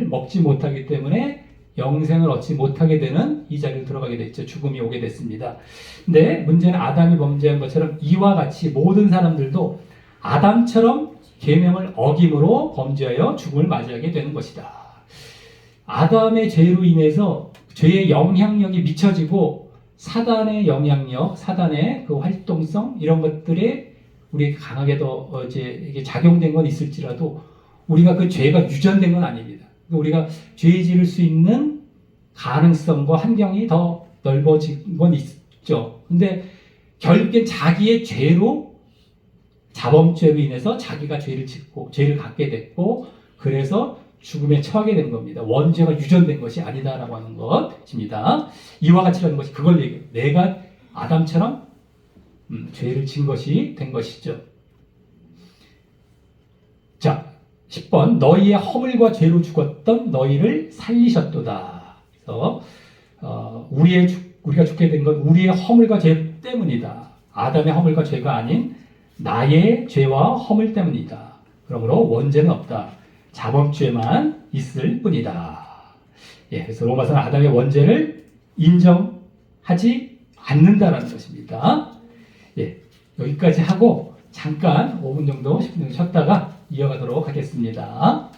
Speaker 1: 먹지 못하기 때문에 영생을 얻지 못하게 되는 이 자리로 들어가게 됐죠. 죽음이 오게 됐습니다. 근데 문제는 아담이 범죄한 것처럼 이와 같이 모든 사람들도 아담처럼 계명을 어김으로 범죄하여 죽음을 맞이하게 되는 것이다. 아담의 죄로 인해서 죄의 영향력이 미쳐지고 사단의 영향력, 사단의 그 활동성 이런 것들에 우리 강하게 더 이게 작용된 건 있을지라도 우리가 그 죄가 유전된 건 아닙니다. 우리가 죄 지을 수 있는 가능성과 환경이 더 넓어진 건 있죠. 근데 결국엔 자기의 죄로 자범죄로 인해서 자기가 죄를 짓고 죄를 갖게 됐고 그래서 죽음에 처하게 된 겁니다. 원죄가 유전된 것이 아니다라고 하는 것입니다. 이와 같이라는 것이 그걸 얘기해요. 내가 아담처럼 죄를 진 것이 된 것이죠. 자, 10번 너희의 허물과 죄로 죽었던 너희를 살리셨도다. 그래서 우리가 죽게 된 건 우리의 허물과 죄 때문이다. 아담의 허물과 죄가 아닌 나의 죄와 허물 때문이다. 그러므로 원죄는 없다. 자범죄만 있을 뿐이다. 예, 그래서 로마서는 아담의 원죄를 인정하지 않는다라는 것입니다. 예, 여기까지 하고 잠깐 5분 정도 10분 정도 쉬었다가 이어가도록 하겠습니다.